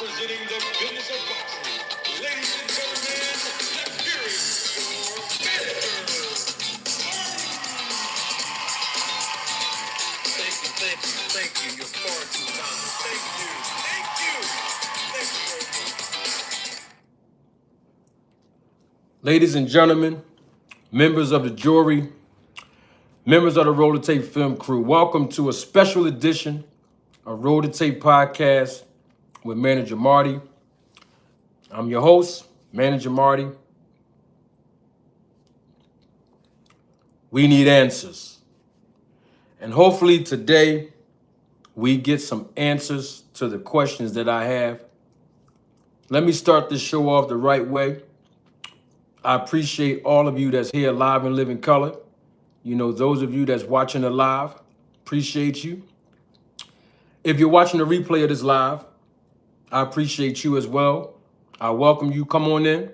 Representing the business of boxing, ladies and gentlemen, let's hear it for Thank you. You're far too kind. Thank you. Ladies and gentlemen, members of the jury, members of the Roll the Tape film crew, welcome to a special edition of Roll the Tape podcast with Manager Marty. I'm your host, Manager Marty. We need answers. And hopefully today we get some answers to the questions that I have. Let me start this show off the right way. I appreciate all of you that's here live and live in color. You know, those of you that's watching it live, appreciate you. If you're watching the replay of this live, I appreciate you as well. I welcome you. Come on in.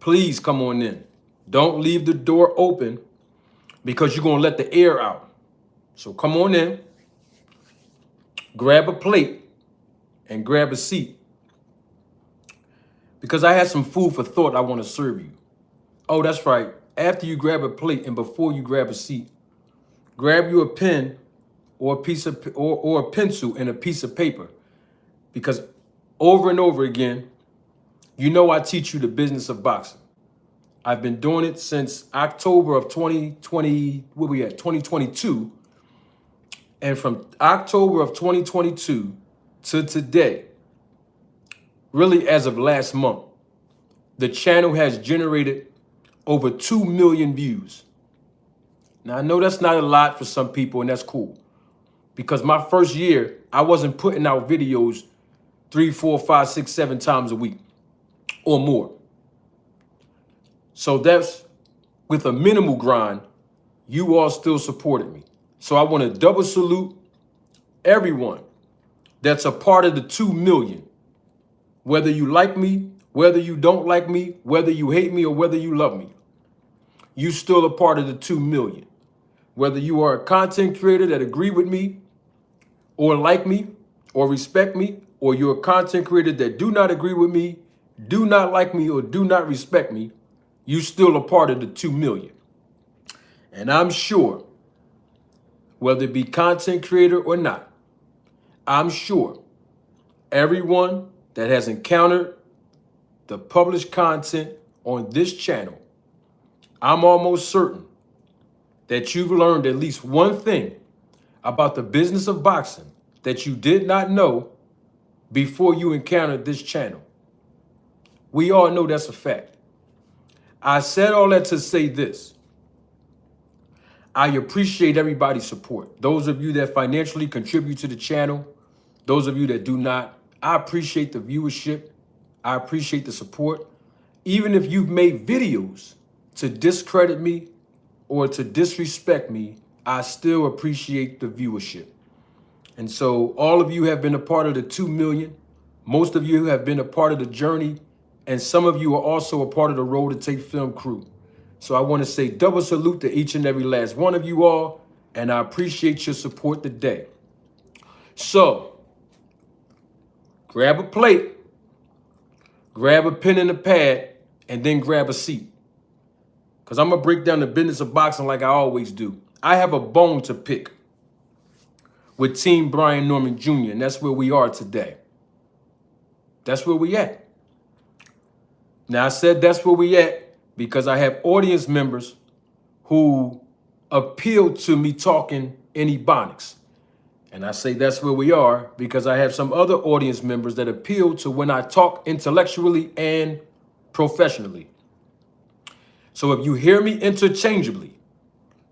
Please come on in. Don't leave the door open because you're going to let the air out. So come on in, grab a plate, and grab a seat. Because I have some food for thought I want to serve you. Oh, that's right. After you grab a plate and before you grab a seat, grab you a pen or a piece of or a pencil and a piece of paper. Because over and over again, you know I teach you the business of boxing. I've been doing it since October of 2020, 2022. And from October of 2022 to today, really as of last month, the channel has generated over 2 million views. Now, I know that's not a lot for some people, and that's cool. Because my first year, I wasn't putting out videos 3, 4, 5, 6, 7 times a week or more. So that's with a minimal grind, you all still supported me. So I want to double salute everyone that's a part of the 2 million. Whether you like me, whether you don't like me, whether you hate me or whether you love me, you still a part of the 2 million. Whether you are a content creator that agree with me or like me or respect me, or you're a content creator that do not agree with me, do not like me, or do not respect me, you still a part of the 2 million. And I'm sure, whether it be content creator or not, I'm sure everyone that has encountered the published content on this channel, I'm almost certain that you've learned at least one thing about the business of boxing that you did not know before you encountered this channel. We all know that's a fact. I said all that to say this. I appreciate everybody's support. Those of you that financially contribute to the channel, those of you that do not, I appreciate the viewership. I appreciate the support. Even if you've made videos to discredit me or to disrespect me, I still appreciate the viewership. And so all of you have been a part of the 2 million. Most of you have been a part of the journey. And some of you are also a part of the Roll the Tape film crew. So I want to say double salute to each and every last one of you all. And I appreciate your support today. So grab a plate, grab a pen and a pad, and then grab a seat. Because I'm going to break down the business of boxing like I always do. I have a bone to pick with Team Brian Norman Jr., and that's where we are today. That's where we at. Now, I said that's where we at because I have audience members who appeal to me talking in Ebonics. And I say that's where we are because I have some other audience members that appeal to when I talk intellectually and professionally. So if you hear me interchangeably,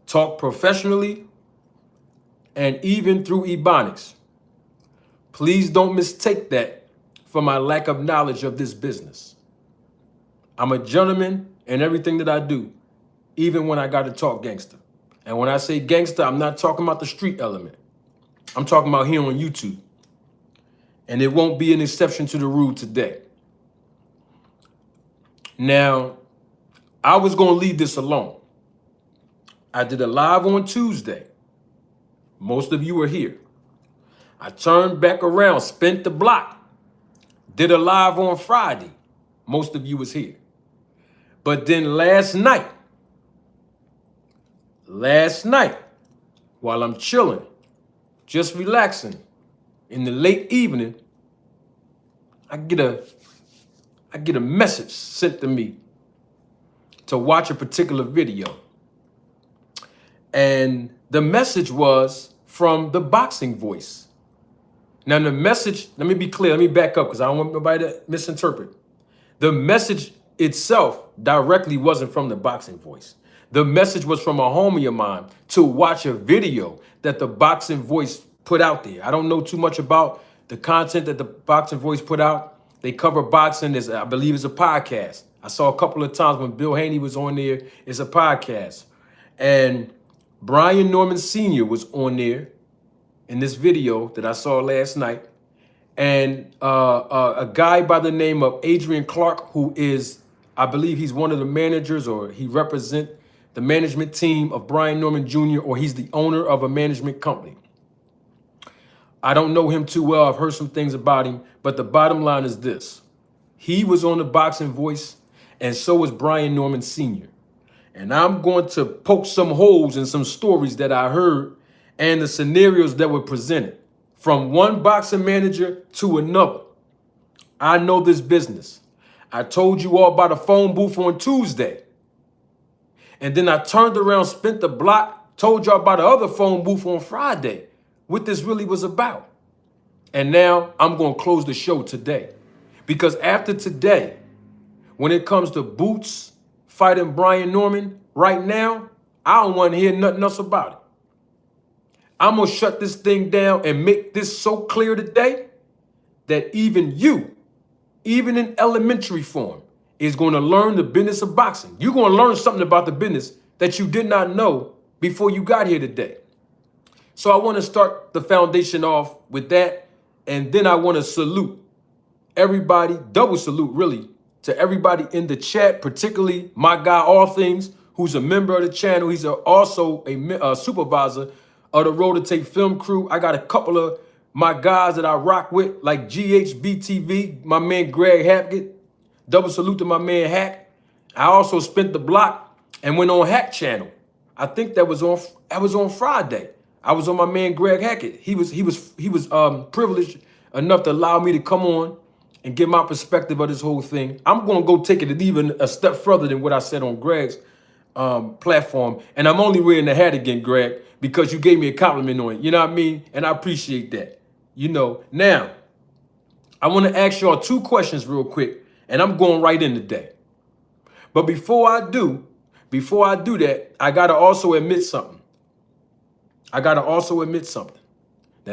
talk professionally and even through Ebonics, please don't mistake that for my lack of knowledge of this business. I'm a gentleman in everything that I do, even when I got to talk gangster. And when I say gangster, I'm not talking about the street element. I'm talking about here on YouTube. And it won't be an exception to the rule today. Now, I was going to leave this alone. I did a live on Tuesday. Most of you were here. I turned back around, spent the block, Did a live on Friday. Most of you was here. But then last night, while I'm chilling, just relaxing, in the late evening, I get a message sent to me to watch a particular video. And the message was from the Boxing Voice. Now the message, let me be clear, let me back up because I don't want nobody to misinterpret. The message itself directly wasn't from the Boxing Voice. The message was from a homie of mine to watch a video that the Boxing Voice put out there. I don't know too much about the content that the Boxing Voice put out. They cover boxing, as I believe it's a podcast. I saw a couple of times when Bill Haney was on there, it's a podcast. And Brian Norman Sr. was on there in this video that I saw last night. And a guy by the name of Adrian Clark, who is, I believe he's one of the managers, or he represents the management team of Brian Norman Jr., or he's the owner of a management company. I don't know him too well. I've heard some things about him, but the bottom line is this. He was on the Boxing Voice, and so was Brian Norman Sr. And I'm going to poke some holes in some stories that I heard and the scenarios that were presented from one boxing manager to another. I know this business. I told you all about a phone booth on Tuesday. And then I turned around, spent the block, told y'all about the other phone booth on Friday, what this really was about. And now I'm going to close the show today. Because after today, when it comes to Boots fighting Brian Norman, right now, I don't want to hear nothing else about it. I'm going to shut this thing down and make this so clear today that even you, even in elementary form, is going to learn the business of boxing. You're going to learn something about the business that you did not know before you got here today. So I want to start the foundation off with that. And then I want to salute everybody, double salute really, to everybody in the chat, particularly my guy, All Things, who's a member of the channel. He's also a supervisor of the Road to Tape film crew. I got a couple of my guys that I rock with, like GHBTV, my man Greg Hackett. Double salute to my man Hack. I also spent the block and went on Hack channel. I think that was on Friday. I was on my man Greg Hackett. He was privileged enough to allow me to come on and give my perspective of this whole thing. I'm going to go take it even a step further than what I said on Greg's platform. And I'm only wearing the hat again, Greg, because you gave me a compliment on it. You know what I mean? And I appreciate that. You know, now, I want to ask y'all two questions real quick, and I'm going right in today. But before I do that, I got to also admit something. Now,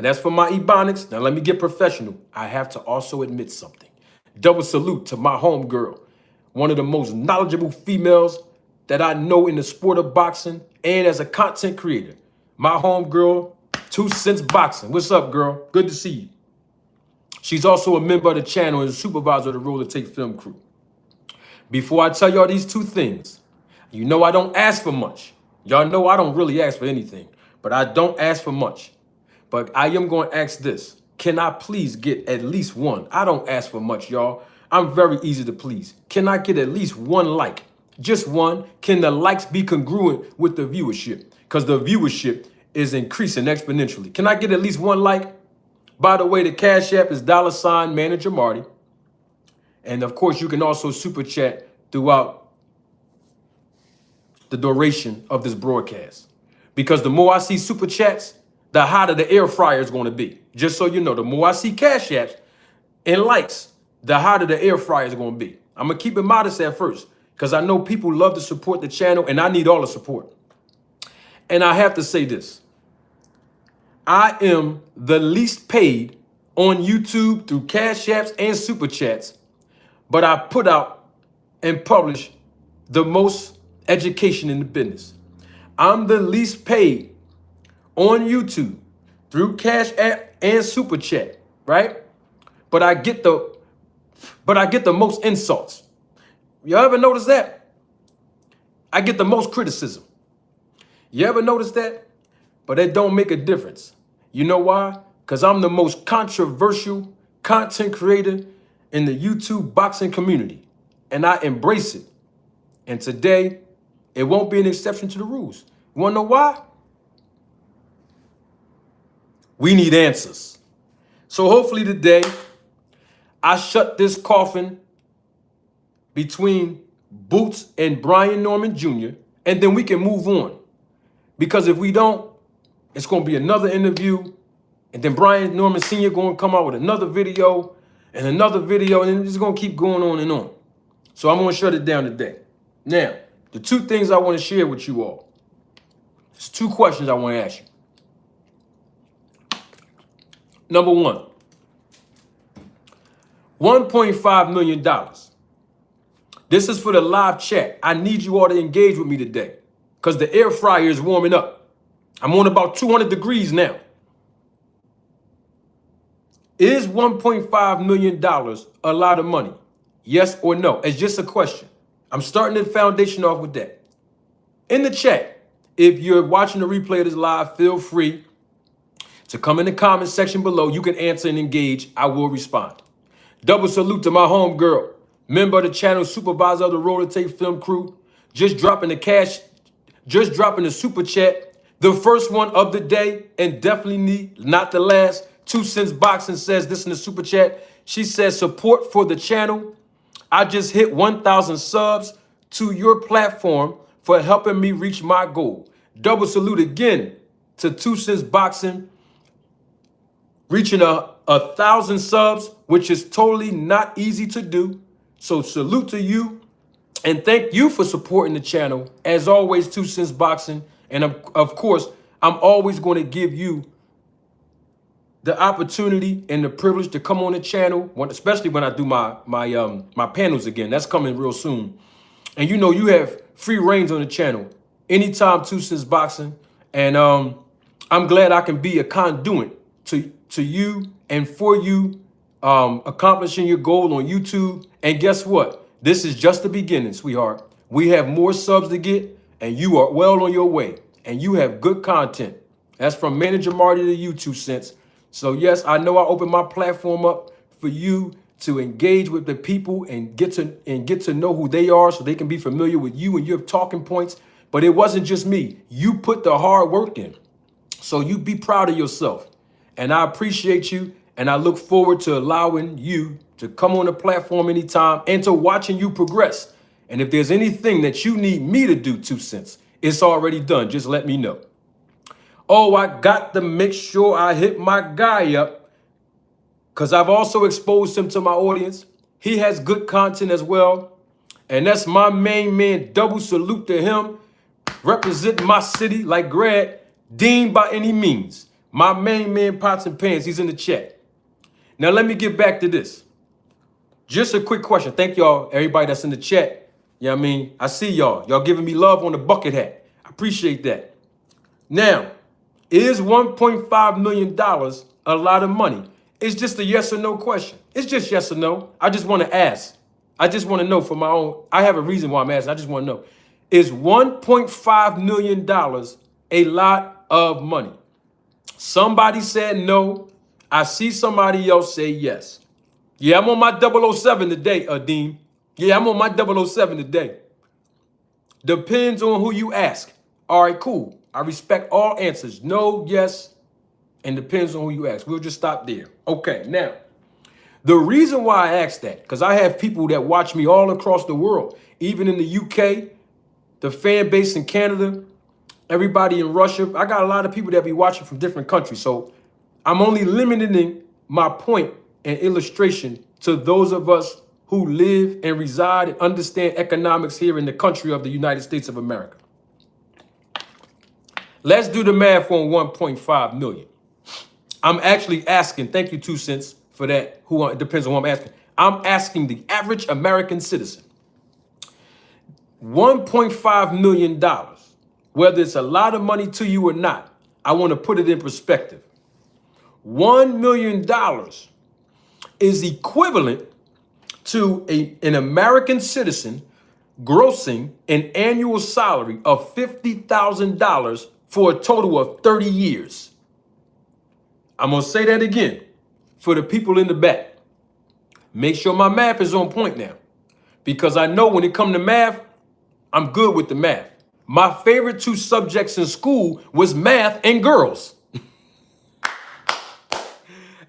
that's for my ebonics. Now, let me get professional. I have to also admit something. Double salute to my homegirl, one of the most knowledgeable females that I know in the sport of boxing and as a content creator. My homegirl, 2 Cents Boxing. What's up, girl? Good to see you. She's also a member of the channel and a supervisor of the Roll to Take film crew. Before I tell y'all these two things, you know I don't ask for much. Y'all know I don't really ask for anything, but I don't ask for much. But I am going to ask this. Can I please get at least one? I don't ask for much, y'all. I'm very easy to please. Can I get at least one like? Just one. Can the likes be congruent with the viewership? Because the viewership is increasing exponentially. Can I get at least one like? By the way, the Cash App is $ Manager Marty. And of course, you can also super chat throughout the duration of this broadcast. Because the more I see super chats, the hotter the air fryer is going to be. Just so you know, the more I see Cash Apps and likes, the hotter the air fryer is going to be. I'm going to keep it modest at first because I know people love to support the channel and I need all the support. And I have to say this. I am the least paid on YouTube through Cash Apps and Super Chats, but I put out and publish the most education in the business. I'm the least paid on YouTube through Cash App and Super Chat, right? But I get the most insults. You ever notice that? I get the most criticism. You ever notice that? But it don't make a difference. You know why? Because I'm the most controversial content creator in the YouTube boxing community, and I embrace it. And today, it won't be an exception to the rules. You want to know why? We need answers. So hopefully today, I shut this coffin between Boots and Brian Norman Jr., and then we can move on. Because if we don't, it's going to be another interview, and then Brian Norman Sr. going to come out with another video, and it's going to keep going on and on. So I'm going to shut it down today. Now, the two things I want to share with you all. There's two questions I want to ask you. Number one, $1.5 million. This is for the live chat. I need you all to engage with me today because the air fryer is warming up. I'm on about 200 degrees now. Is $1.5 million a lot of money? Yes or no? It's just a question. I'm starting the foundation off with that. In the chat, if you're watching the replay of this live, feel free to come in the comment section below. You can answer and engage. I will respond. Double salute to my homegirl, member of the channel, supervisor of the Roller Tape Film crew. Just dropping the super chat. The first one of the day, and definitely not the last. 2 Cents Boxing says this in the super chat. She says, support for the channel. I just hit 1,000 subs to your platform for helping me reach my goal. Double salute again to 2 Cents Boxing, reaching 1,000 subs, which is totally not easy to do. So salute to you, and thank you for supporting the channel. As always, 2 Cents Boxing, and of course, I'm always going to give you the opportunity and the privilege to come on the channel, especially when I do my panels again. That's coming real soon. And you have free reigns on the channel anytime, 2 Cents Boxing. And I'm glad I can be a conduit to you and for you accomplishing your goal on YouTube. And guess what? This is just the beginning, sweetheart. We have more subs to get, and you are well on your way. And you have good content. That's from Manager Marty to you, 2 Cents. So yes, I know I opened my platform up for you to engage with the people and get to know who they are, so they can be familiar with you and your talking points. But it wasn't just me. You put the hard work in. So you be proud of yourself. And I appreciate you. And I look forward to allowing you to come on the platform anytime and to watching you progress. And if there's anything that you need me to do, 2 Cents, it's already done. Just let me know. Oh, I got to make sure I hit my guy up because I've also exposed him to my audience. He has good content as well. And that's my main man. Double salute to him. Representing my city like Greg. Dean by any means. My main man, Pots and Pans. He's in the chat. Now, let me get back to this. Just a quick question. Thank y'all, everybody that's in the chat. You know what I mean? I see y'all. Y'all giving me love on the bucket hat. I appreciate that. Now, is $1.5 million a lot of money? It's just a yes or no question. It's just yes or no. I just want to ask. I just want to know for my own. I have a reason why I'm asking. I just want to know. Is $1.5 million a lot of money? Somebody said no. I see somebody else say yes. Yeah, I'm on my 007 today, Dean. Yeah, I'm on my 007 today. Depends on who you ask. All right, cool. I respect all answers. No, yes, and depends on who you ask. We'll just stop there. Okay, now, the reason why I asked that, because I have people that watch me all across the world, even in the UK, the fan base in Canada, everybody in Russia. I got a lot of people that be watching from different countries. So I'm only limiting my point and illustration to those of us who live and reside and understand economics here in the country of the United States of America. Let's do the math on 1.5 million. I'm actually asking, thank you 2 Cents for that. It depends on who I'm asking. I'm asking the average American citizen. $1.5 million, whether it's a lot of money to you or not, I want to put it in perspective. $1 million is equivalent to an American citizen grossing an annual salary of $50,000 for a total of 30 years. I'm going to say that again for the people in the back. Make sure my math is on point now, because I know when it comes to math, I'm good with the math. My favorite two subjects in school was math and girls.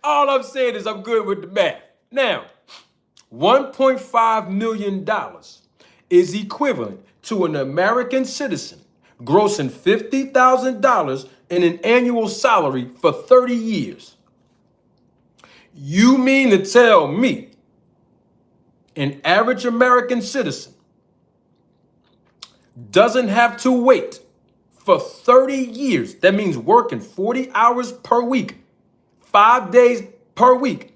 All I'm saying is I'm good with the math. Now, $1.5 million is equivalent to an American citizen grossing $50,000 in an annual salary for 30 years. You mean to tell me an average American citizen doesn't have to wait for 30 years? That means working 40 hours per week, 5 days per week,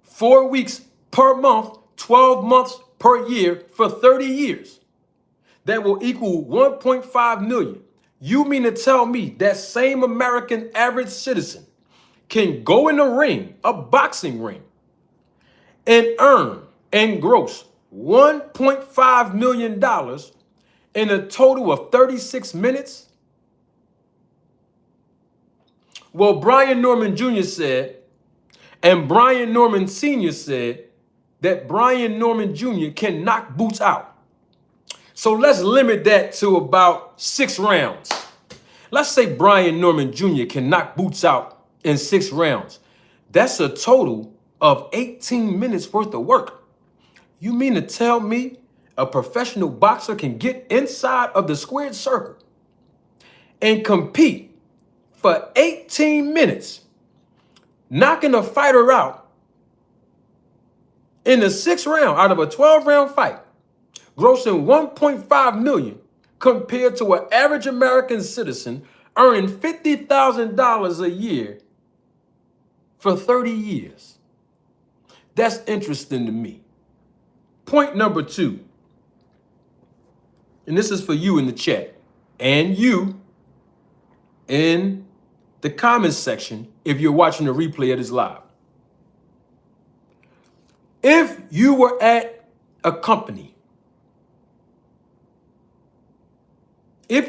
4 weeks per month, 12 months per year for 30 years. That will equal 1.5 million. You mean to tell me that same American average citizen can go in a ring, a boxing ring, and earn and gross $1.5 million in a total of 36 minutes? Well, Brian Norman Jr. said, and Brian Norman Sr. said, that Brian Norman Jr. can knock boots out. So let's limit that to about 6 rounds. Let's say Brian Norman Jr. can knock boots out in 6 rounds. That's a total of 18 minutes worth of work. You mean to tell me a professional boxer can get inside of the squared circle and compete for 18 minutes, knocking a fighter out in the 6th round out of a 12-round fight, grossing 1.5 million compared to an average American citizen earning $50,000 a year for 30 years? That's interesting to me. Point number 2, and this is for you in the chat and you in the comments section if you're watching the replay of this live. If you were at a company, I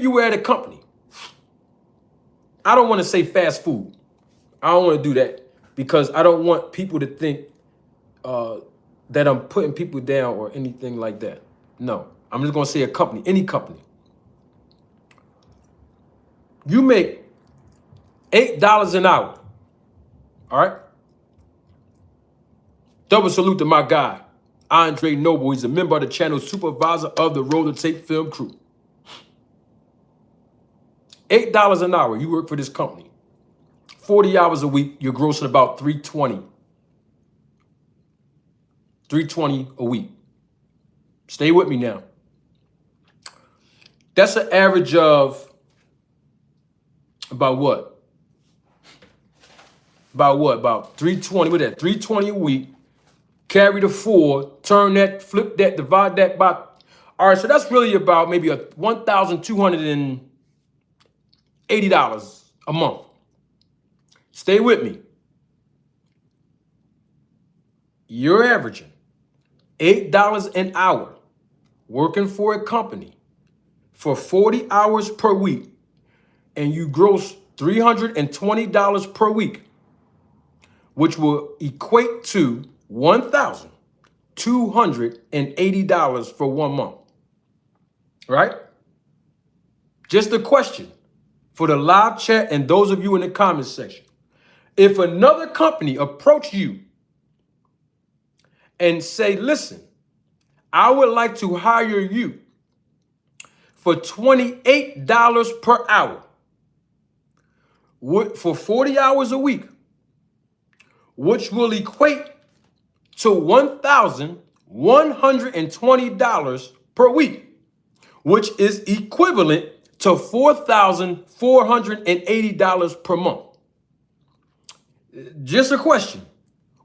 don't want to say fast food. I don't want to do that because I don't want people to think that I'm putting people down or anything like that. No, I'm just going to say a company, any company. You make $8 an hour, all right? Double salute to my guy, Andre Noble. He's a member of the channel, supervisor of the Roller Tape Film crew. $8 an hour, you work for this company. 40 hours a week, you're grossing about $320 a week. Stay with me now. That's an average of about what? About 320, what that? 320 a week. Carry the 4, turn that, flip that, divide that by. All right, so that's really about maybe a $1,280 a month. Stay with me. You're averaging $8 an hour working for a company for 40 hours per week, and you gross $320 per week, which will equate to $1,280 for 1 month, right? Just a question for the live chat and those of you in the comments section. If another company approach you and say, listen, I would like to hire you for $28 per hour for 40 hours a week, which will equate to $1,120 per week, which is equivalent to $4,480 per month. Just a question.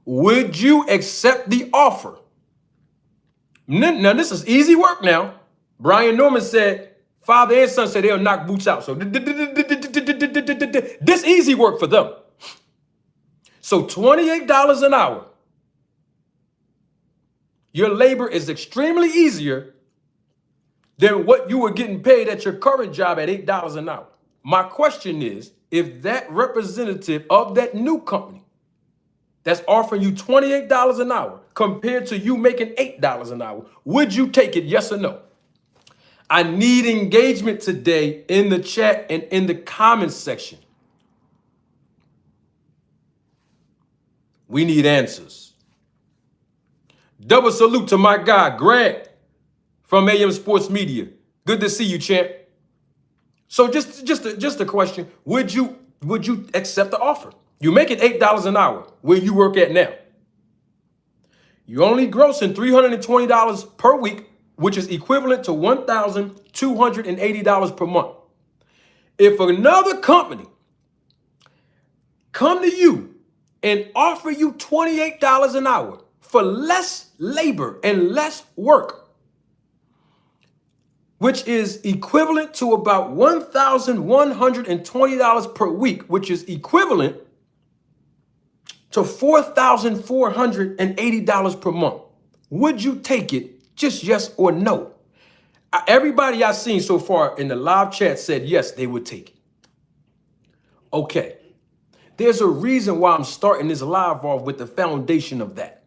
Would you accept the offer? Now, this is easy work now. Brian Norman said, father and son said they'll knock boots out. So this easy work for them. So $28 an hour. Your labor is extremely easier than what you were getting paid at your current job at $8 an hour. My question is, if that representative of that new company that's offering you $28 an hour compared to you making $8 an hour, would you take it? Yes or no? I need engagement today in the chat and in the comments section. We need answers. Double salute to my guy, Grant from AM Sports Media. Good to see you, champ. So just a question. Would you accept the offer? You're making $8 an hour where you work at now. You're only grossing $320 per week, which is equivalent to $1,280 per month. If another company come to you and offer you $28 an hour for less labor and less work, which is equivalent to about $1,120 per week, which is equivalent to $4,480 per month. Would you take it? Just yes or no? Everybody I've seen so far in the live chat said yes, they would take it. Okay. There's a reason why I'm starting this live off with the foundation of that.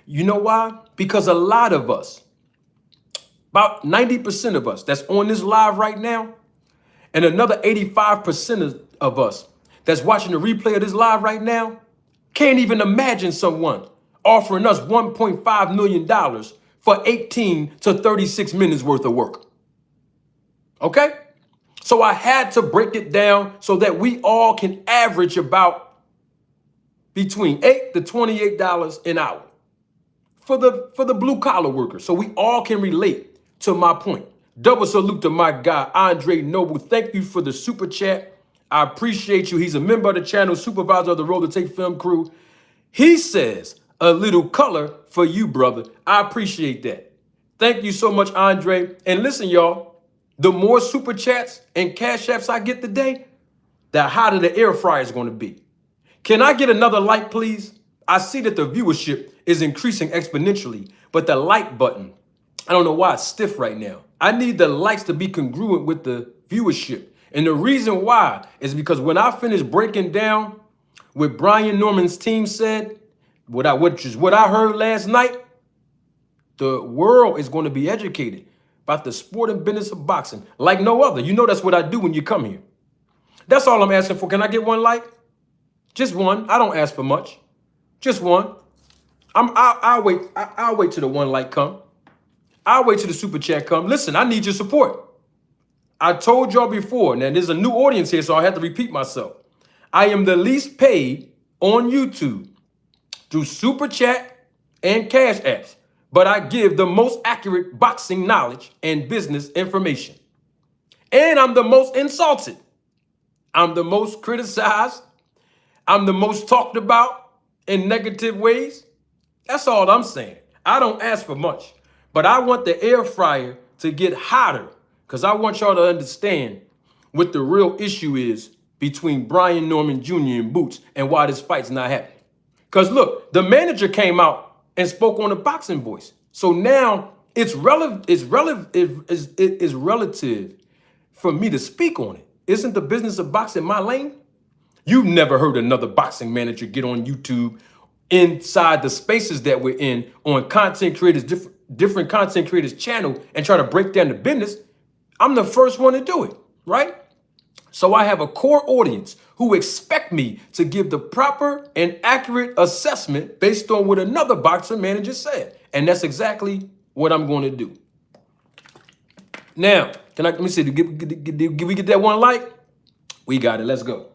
You know why? Because a lot of us, about 90% of us that's on this live right now, and another 85% of us that's watching the replay of this live right now, can't even imagine someone offering us $1.5 million for 18 to 36 minutes worth of work. Okay? So I had to break it down so that we all can average about between $8 to $28 an hour for the blue collar worker. So we all can relate to my point. Double salute to my guy, Andre Noble. Thank you for the super chat. I appreciate you. He's a member of the channel, supervisor of the Roll to Take film crew. He says, a little color for you, brother. I appreciate that. Thank you so much, Andre. And listen, y'all, the more super chats and cash apps I get today, the hotter the air fryer is going to be. Can I get another like, please? I see that the viewership is increasing exponentially, but the like button, I don't know why it's stiff right now. I need the likes to be congruent with the viewership. And the reason why is because when I finish breaking down what Brian Norman's team said, which is what I heard last night, the world is going to be educated about the sport and business of boxing like no other. You know that's what I do when you come here. That's all I'm asking for. Can I get one like? Just one. I don't ask for much. Just one. I'll wait. I'll wait till the one like come. I'll wait till the super chat come. Listen, I need your support. I told y'all before. Now there's a new audience here, so I have to repeat myself. I am the least paid on YouTube through super chat and cash apps, but I give the most accurate boxing knowledge and business information. And I'm the most insulted. I'm the most criticized. I'm the most talked about in negative ways. That's all I'm saying. I don't ask for much, but I want the air fryer to get hotter because I want y'all to understand what the real issue is between Brian Norman Jr. and Boots and why this fight's not happening. Because look, the manager came out and spoke on the boxing voice. So now it's relative for me to speak on it. Isn't the business of boxing my lane? You've never heard another boxing manager get on YouTube inside the spaces that we're in on content creators, different content creators channel and try to break down the business. I'm the first one to do it, right? So I have a core audience who expect me to give the proper and accurate assessment based on what another boxer manager said. And that's exactly what I'm going to do. Now, let me see, did we get that one like? We got it, let's go.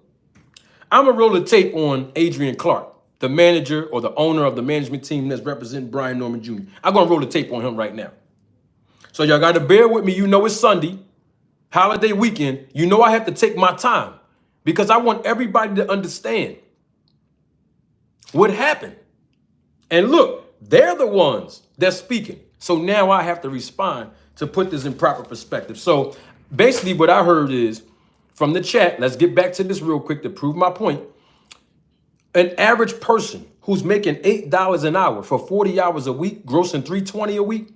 I'm gonna roll the tape on Adrian Clark, the manager or the owner of the management team that's representing Brian Norman Jr. I'm gonna roll the tape on him right now. So y'all gotta bear with me. You know it's Sunday, holiday weekend. You know I have to take my time because I want everybody to understand what happened. And look, they're the ones that's speaking. So now I have to respond to put this in proper perspective. So basically what I heard is from the chat, let's get back to this real quick to prove my point. An average person who's making $8 an hour for 40 hours a week, grossing $320 a week,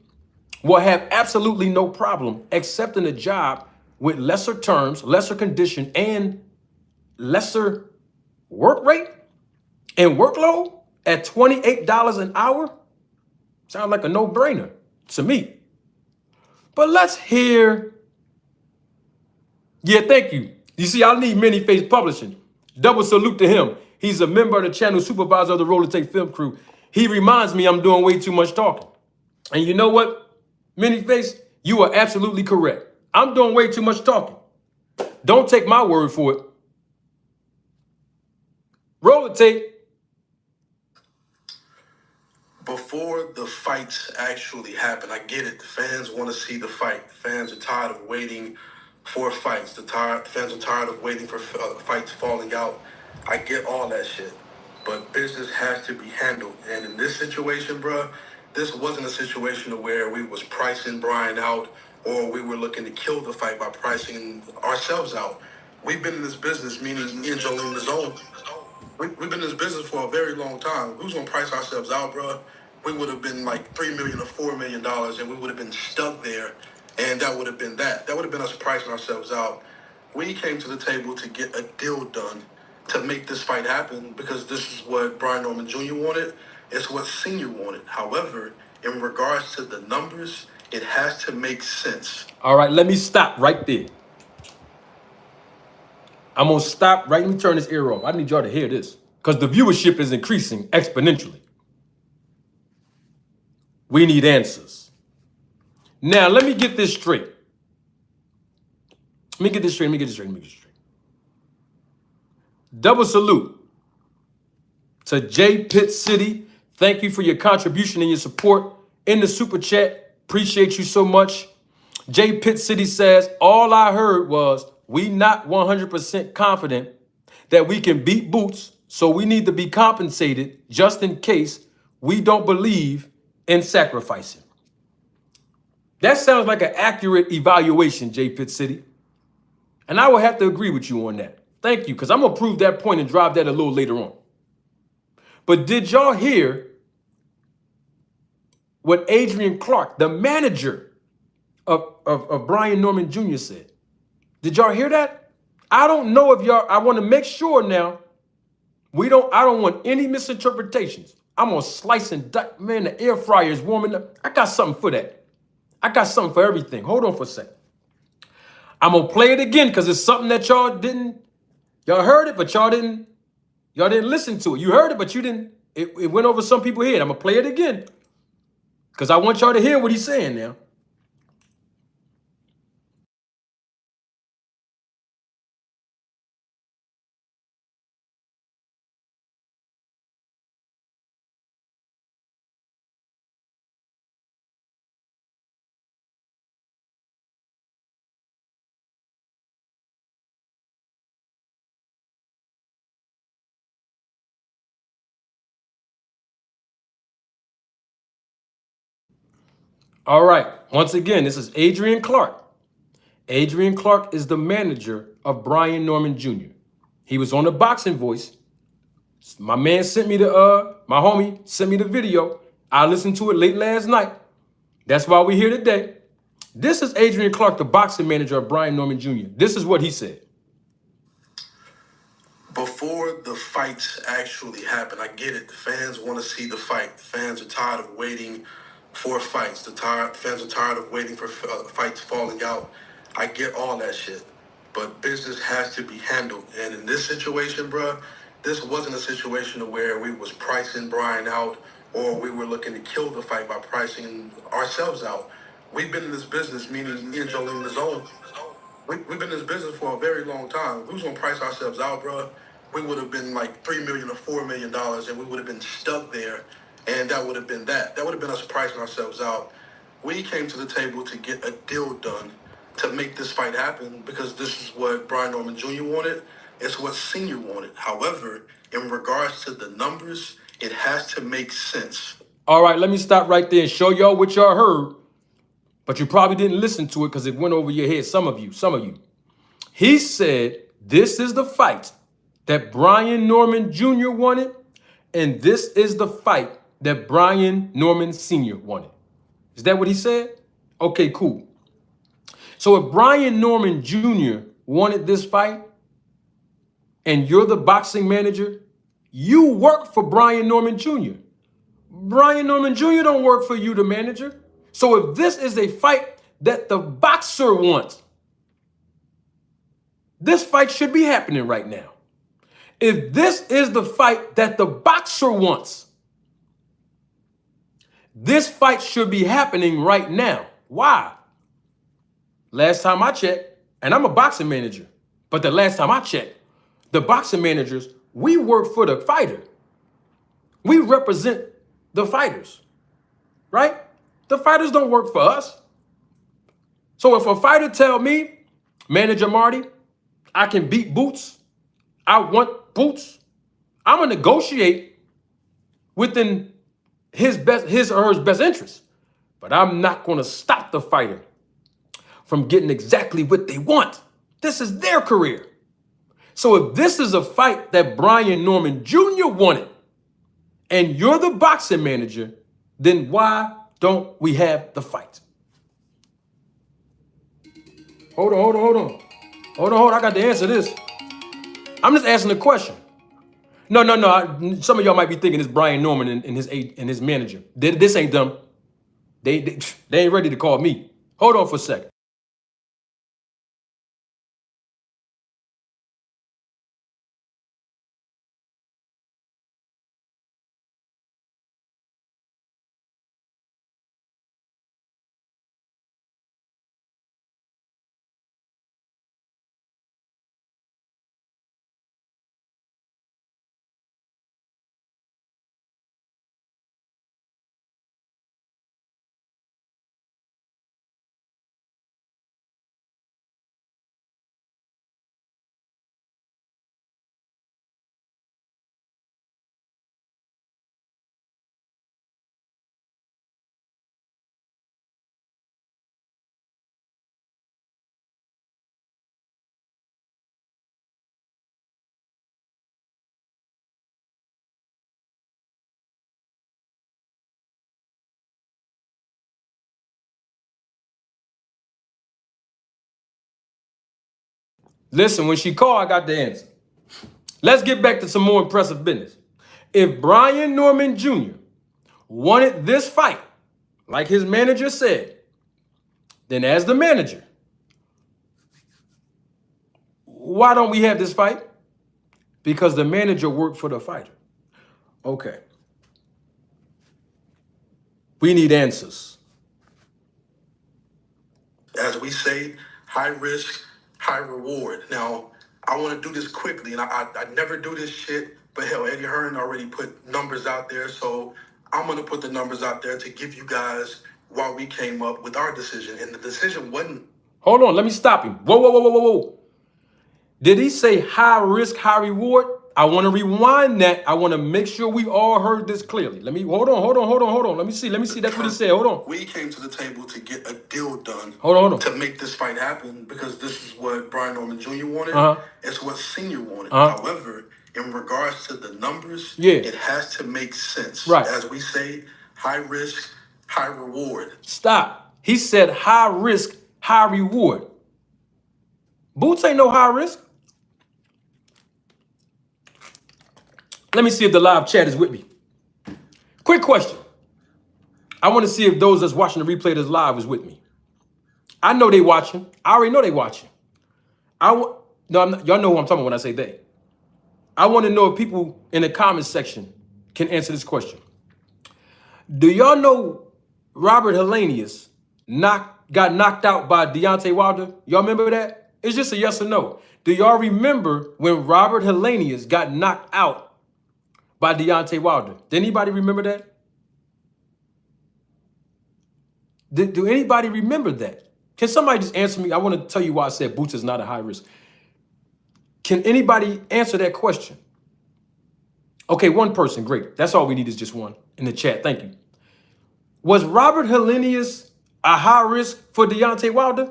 will have absolutely no problem accepting a job with lesser terms, lesser condition, and lesser work rate and workload at $28 an hour? Sounds like a no-brainer to me. But let's hear. Yeah, thank you. You see, I need Many Face Publishing. Double salute to him. He's a member of the channel, supervisor of the Roller Tape Film Crew. He reminds me I'm doing way too much talking. And you know what, Many Face? You are absolutely correct. I'm doing way too much talking. Don't take my word for it. Roller Tape. Before the fights actually happen, I get it. The fans want to see the fight. Fans are tired of waiting for fights. Fans are tired of waiting for fights falling out. I get all that shit. But business has to be handled. And in this situation, bruh, this wasn't a situation where we was pricing Brian out or we were looking to kill the fight by pricing ourselves out. We've been in this business, meaning me and Joe in the zone. We've been in this business for a very long time. If we was gonna price ourselves out, bro, we would have been like $3 million or $4 million, and we would have been stuck there, and that would have been that. That would have been us pricing ourselves out. We came to the table to get a deal done to make this fight happen because this is what Brian Norman Jr. wanted. It's what Senior wanted. However, in regards to the numbers, it has to make sense. All right, let me stop right there. I'm going to stop right. Let me turn this ear off. I need y'all to hear this because the viewership is increasing exponentially. We need answers. Now, let me get this straight. Let me get this straight. Double salute to J Pitt City. Thank you for your contribution and your support in the super chat. Appreciate you so much. J Pitt City says, all I heard was we not 100% confident that we can beat Boots, so we need to be compensated just in case we don't believe in sacrificing. That sounds like an accurate evaluation, J Pitt City. And I will have to agree with you on that. Thank you, because I'm going to prove that point and drive that a little later on. But did y'all hear what Adrian Clark, the manager of Brian Norman Jr. said? Did y'all hear that? I don't know if y'all, I want to make sure now, I don't want any misinterpretations. I'm going to slice and dice. Man, the air fryer is warming up. I got something for that. I got something for everything. Hold on for a second. I'm going to play it again because it's something that y'all heard it, but y'all didn't listen to it. You heard it, but you didn't, it went over some people's head. I'm going to play it again because I want y'all to hear what he's saying now. All right. Once again, this is Adrian Clark. Adrian Clark is the manager of Brian Norman Jr. He was on the Boxing Voice. My man sent me my homie sent me the video. I listened to it late last night. That's why we're here today. This is Adrian Clark, the boxing manager of Brian Norman Jr. This is what he said. Before the fights actually happen, I get it. The fans want to see the fight. The fans are tired of waiting for fights. Fans are tired of waiting for fights falling out. I get all that shit. But business has to be handled. And in this situation, bruh, this wasn't a situation where we was pricing Brian out or we were looking to kill the fight by pricing ourselves out. We've been in this business, meaning me and Joe in the zone. We've been in this business for a very long time. If we was gonna price ourselves out, bro, we would have been like $3 million or $4 million, and we would have been stuck there, and that would have been that. That would have been us pricing ourselves out. We came to the table to get a deal done to make this fight happen because this is what Brian Norman Jr. wanted. It's what Senior wanted. However, in regards to the numbers, it has to make sense. All right, let me stop right there and show y'all what y'all heard. But you probably didn't listen to it because it went over your head. Some of you. He said, this is the fight that Brian Norman Jr. wanted, and this is the fight that Brian Norman Sr. wanted. Is that what he said? Okay, cool. So if Brian Norman Jr. wanted this fight, and you're the boxing manager, You work for Brian Norman Jr. Brian Norman Jr. don't work for you, the manager. So if this is a fight that the boxer wants, this fight should be happening right now. If this is the fight that the boxer wants, this fight should be happening right now. Why? Last time I checked, and I'm a boxing manager, but the last time I checked, the boxing managers, we work for the fighter. We represent the fighters, right? The fighters don't work for us. So if a fighter tell me, Manager Marty, I can beat Boots, I want Boots, I'm gonna negotiate within his or her best interest. But I'm not gonna stop the fighter from getting exactly what they want. This is their career. So if this is a fight that Brian Norman Jr. wanted, and you're the boxing manager, then why don't we have the fight? Hold on. I got to answer this. I'm just asking a question. No. Some of y'all might be thinking it's Brian Norman and his manager. This ain't them. They ain't ready to call me. Hold on for a second. Listen, when she called, I got the answer. Let's get back to some more impressive business. If Brian Norman Jr. wanted this fight, like his manager said, then as the manager, why don't we have this fight? Because the manager worked for the fighter. Okay. We need answers. As we say, high risk, high reward. Now, I want to do this quickly, and I never do this shit, but hell, Eddie Hearn already put numbers out there, so I'm going to put the numbers out there to give you guys why we came up with our decision. And the decision wasn't... Hold on, let me stop him. Whoa. Did he say high risk, high reward? I want to rewind that. I want to make sure we all heard this clearly. Let me, hold on. Let me see. That's what it said. Hold on. We came to the table to get a deal done. Hold on. To make this fight happen, because this is what Brian Norman Jr. wanted. It's what Senior wanted. However, in regards to the numbers, it has to make sense. Right. As we say, high risk, high reward. Stop. He said high risk, high reward. Boots ain't no high risk. Let me see if the live chat is with me. Quick question. I want to see if those that's watching the replay of this live is with me. I know they watching. I already know they watching. No, I'm not, y'all know who I'm talking about when I say they. I want to know if people in the comments section can answer this question. Do y'all know Robert Helenius got knocked out by Deontay Wilder? Y'all remember that? It's just a yes or no. Do y'all remember when Robert Helenius got knocked out by Deontay Wilder? Did anybody remember that? Do anybody remember that? Can somebody just answer me? I want to tell you why I said Boots is not a high risk. Can anybody answer that question? Okay, one person, great. That's all we need is just one in the chat. Thank you. Was Robert Helenius a high risk for Deontay Wilder?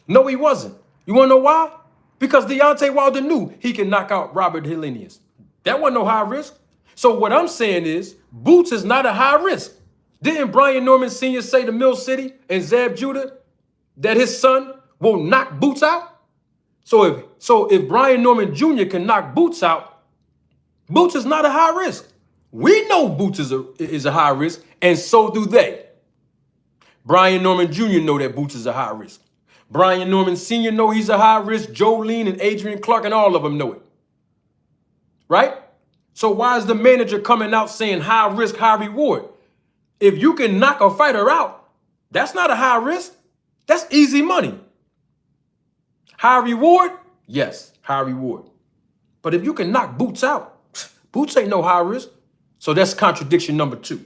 No, he wasn't. You want to know why? Because Deontay Wilder knew he could knock out Robert Helenius. That wasn't no high risk. So what I'm saying is Boots is not a high risk. Didn't Brian Norman Sr. say to Mill City and Zab Judah that his son will knock Boots out? So if Brian Norman Jr. can knock Boots out, Boots is not a high risk. We know Boots is a high risk, and so do they. Brian Norman Jr. know that Boots is a high risk. Brian Norman Sr. know he's a high risk. Jolene and Adrian Clark and all of them know it. Right? So why is the manager coming out saying high risk, high reward? If you can knock a fighter out, that's not a high risk. That's easy money. High reward? Yes, high reward. But if you can knock Boots out, Boots ain't no high risk. So that's contradiction number 2.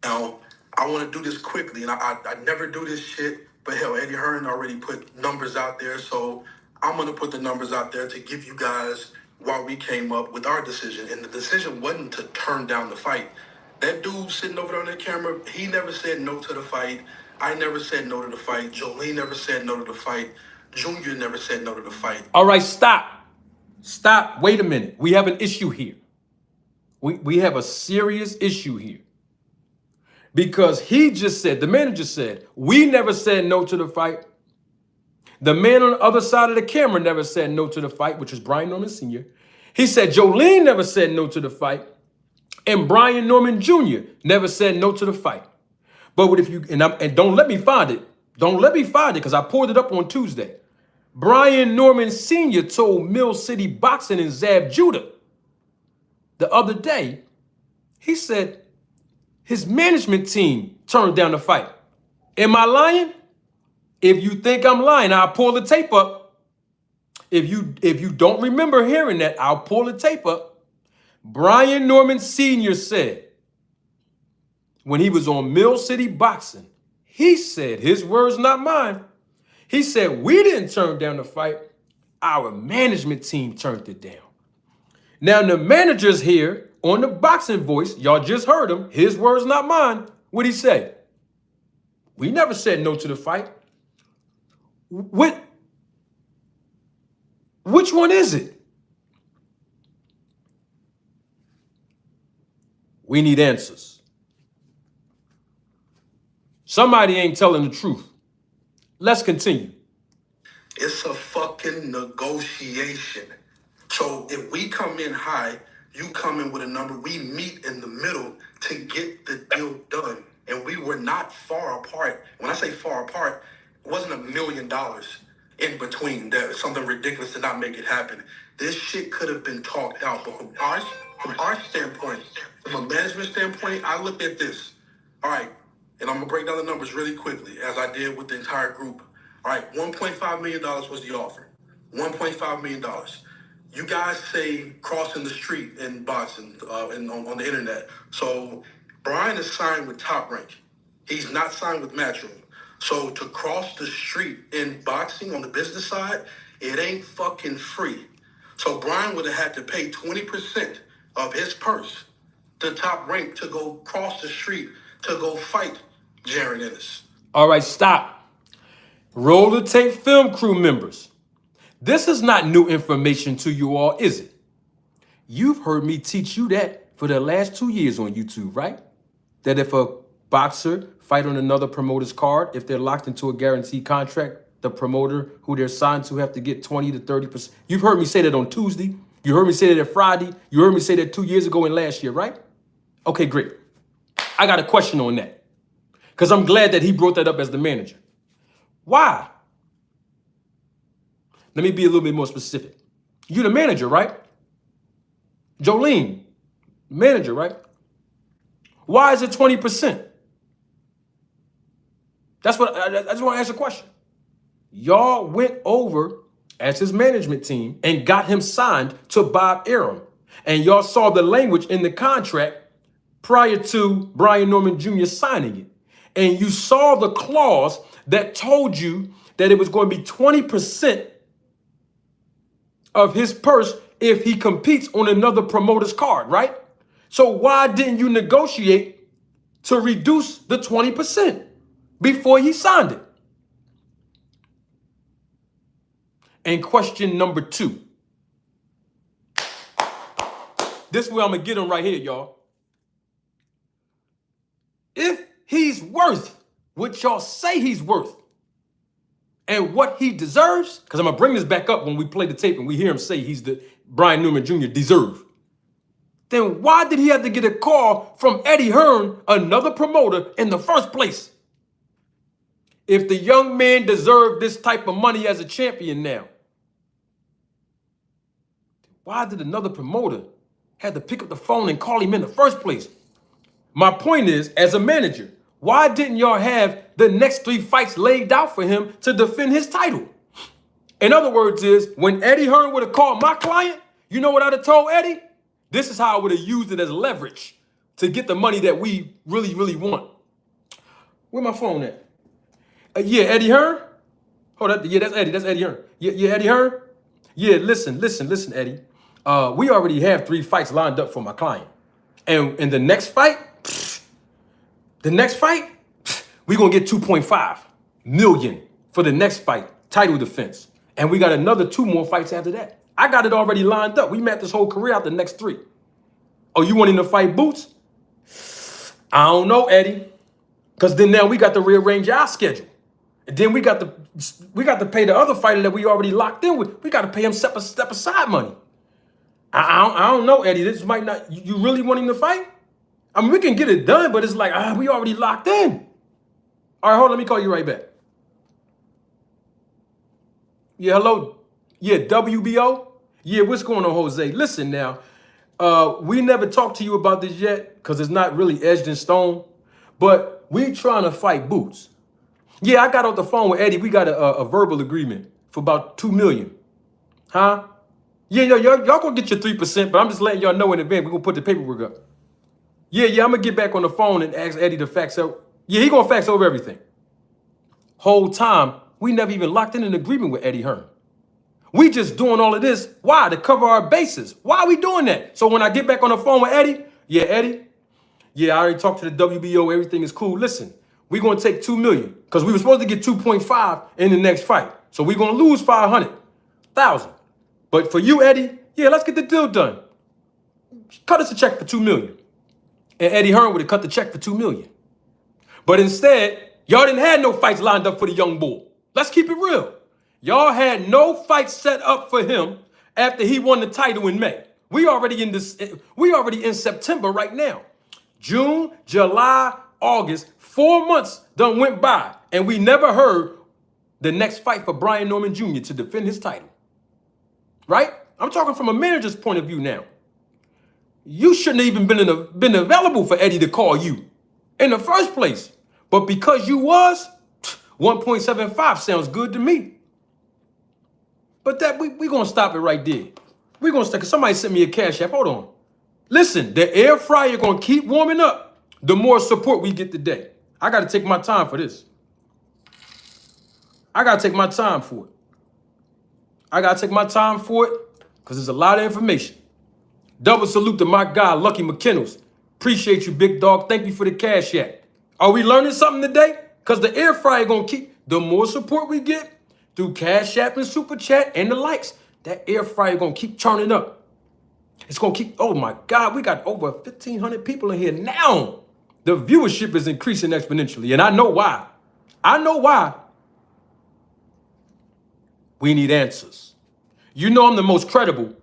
Now, I want to do this quickly, and I never do this shit, but hell, Eddie Hearn already put numbers out there, so I'm going to put the numbers out there to give you guys why we came up with our decision. And the decision wasn't to turn down the fight. That dude sitting over there on the camera, he never said no to the fight. I never said no to the fight. Jolene never said no to the fight. Junior never said no to the fight. All right, stop. Stop. Wait a minute. We have an issue here. We have a serious issue here. Because he just said, the manager said, we never said no to the fight. The man on the other side of the camera never said no to the fight, which is Brian Norman Sr. He said Jolene never said no to the fight. And Brian Norman Jr. never said no to the fight. But what if you, and don't let me find it. Don't let me find it because I pulled it up on Tuesday. Brian Norman Sr. told Mill City Boxing and Zab Judah the other day, he said his management team turned down the fight. Am I lying? If you think I'm lying, I'll pull the tape up. If you don't remember hearing that, I'll pull the tape up. Brian Norman Sr. said, when he was on Mill City Boxing, he said, his words, not mine. He said, we didn't turn down the fight. Our management team turned it down. Now, the manager's here on the Boxing Voice. Y'all just heard him. His words, not mine. What'd he say? We never said no to the fight. Which one is it? We need answers. Somebody ain't telling the truth. Let's continue. It's a fucking negotiation. So if we come in high, you come in with a number, we meet in the middle to get the deal done. And we were not far apart. When I say far apart, it wasn't $1 million in between. There's something ridiculous to not make it happen. This shit could have been talked out. But from our standpoint, from a management standpoint, I looked at this. All right, and I'm going to break down the numbers really quickly, as I did with the entire group. All right, $1.5 million was the offer. $1.5 million. You guys say crossing the street in boxing and on the internet. So Brian is signed with Top Rank. He's not signed with Matchroom. So to cross the street in boxing on the business side, it ain't fucking free. So Brian would have had to pay 20% of his purse to Top Rank to go cross the street to go fight Jaron Ennis. All right, stop. Roll the tape, film crew members. This is not new information to you all, is it? You've heard me teach you that for the last 2 years on YouTube, right? That if a boxer fight on another promoter's card, if they're locked into a guaranteed contract, the promoter who they're signed to have to get 20 to 30%. You've heard me say that on Tuesday. You heard me say that Friday. You heard me say that 2 years ago and last year, right? Okay, great. I got a question on that because I'm glad that he brought that up as the manager. Why? Let me be a little bit more specific. You're the manager, right? Jolene, manager, right? Why is it 20%? That's what I just want to ask a question. Y'all went over as his management team and got him signed to Bob Arum. And y'all saw the language in the contract prior to Brian Norman Jr. signing it. And you saw the clause that told you that it was going to be 20% of his purse if he competes on another promoter's card, right? So why didn't you negotiate to reduce the 20% before he signed it? And question number 2. This is where I'm going to get him right here, y'all. If he's worth what y'all say he's worth and what he deserves, because I'm going to bring this back up when we play the tape and we hear him say he's the Brian Newman Jr. deserve. then why did he have to get a call from Eddie Hearn, another promoter, in the first place? If the young man deserved this type of money as a champion now, why did another promoter have to pick up the phone and call him in the first place? My point is, as a manager, why didn't y'all have the next 3 fights laid out for him to defend his title? In other words, is when Eddie Hearn would have called my client, you know what I'd have told Eddie? This is how I would have used it as leverage to get the money that we really, really want. Where my phone at? Yeah, Eddie Hearn? Hold up. Yeah, that's Eddie. That's Eddie Hearn. Yeah, Eddie Hearn? Yeah, listen, Eddie. We already have 3 fights lined up for my client. And in the next fight, we're going to get 2.5 million for the next fight, title defense. And we got another 2 more fights after that. I got it already lined up. We mapped this whole career out the next 3. Oh, you want him to fight Boots? I don't know, Eddie. Because then now we got to rearrange our schedule. And then we got to pay the other fighter that we already locked in with. We got to pay him step aside money. I don't know, Eddie. This might not. You really want him to fight? I mean, we can get it done, but it's like, we already locked in. All right, hold on. Let me call you right back. Yeah, hello. Yeah, WBO. Yeah, what's going on, Jose? Listen now. We never talked to you about this yet because it's not really edged in stone. But we trying to fight Boots. Yeah, I got off the phone with Eddie. We got a verbal agreement for about 2 million. Huh? Yeah, y'all gonna get your 3%, but I'm just letting y'all know in advance. We're gonna put the paperwork up. Yeah, I'm gonna get back on the phone and ask Eddie to fax out. Yeah, he gonna fax over everything. Whole time, we never even locked in an agreement with Eddie Hearn. We just doing all of this. Why? To cover our bases. Why are we doing that? So when I get back on the phone with Eddie, yeah, Eddie, yeah, I already talked to the WBO. Everything is cool. Listen, we're going to take 2 million because we were supposed to get 2.5 in the next fight. So we're going to lose 500,000. But for you, Eddie, yeah, let's get the deal done. Cut us a check for 2 million. And Eddie Hearn would have cut the check for 2 million. But instead, y'all didn't have no fights lined up for the young bull. Let's keep it real. Y'all had no fights set up for him after he won the title in May. We already in September right now. June, July, August, 4 months done went by, and we never heard the next fight for Brian Norman Jr. to defend his title. Right? I'm talking from a manager's point of view now. You shouldn't have even been available for Eddie to call you in the first place. But because you was, 1.75 sounds good to me. But that we gonna stop it right there. We gonna stop, cause somebody sent me a cash app. Hold on. Listen, the air fryer gonna keep warming up the more support we get today. I gotta take my time for this. I gotta take my time for it. Because there's a lot of information. Double salute to my guy, Lucky McKinnels. Appreciate you, big dog. Thank you for the cash app. Are we learning something today? Because the air fryer gonna keep, the more support we get through Cash App and Super Chat and the likes, that air fryer gonna keep churning up. It's gonna keep, oh my God, we got over 1,500 people in here now. The viewership is increasing exponentially, and I know why. We need answers. You know I'm the most credible.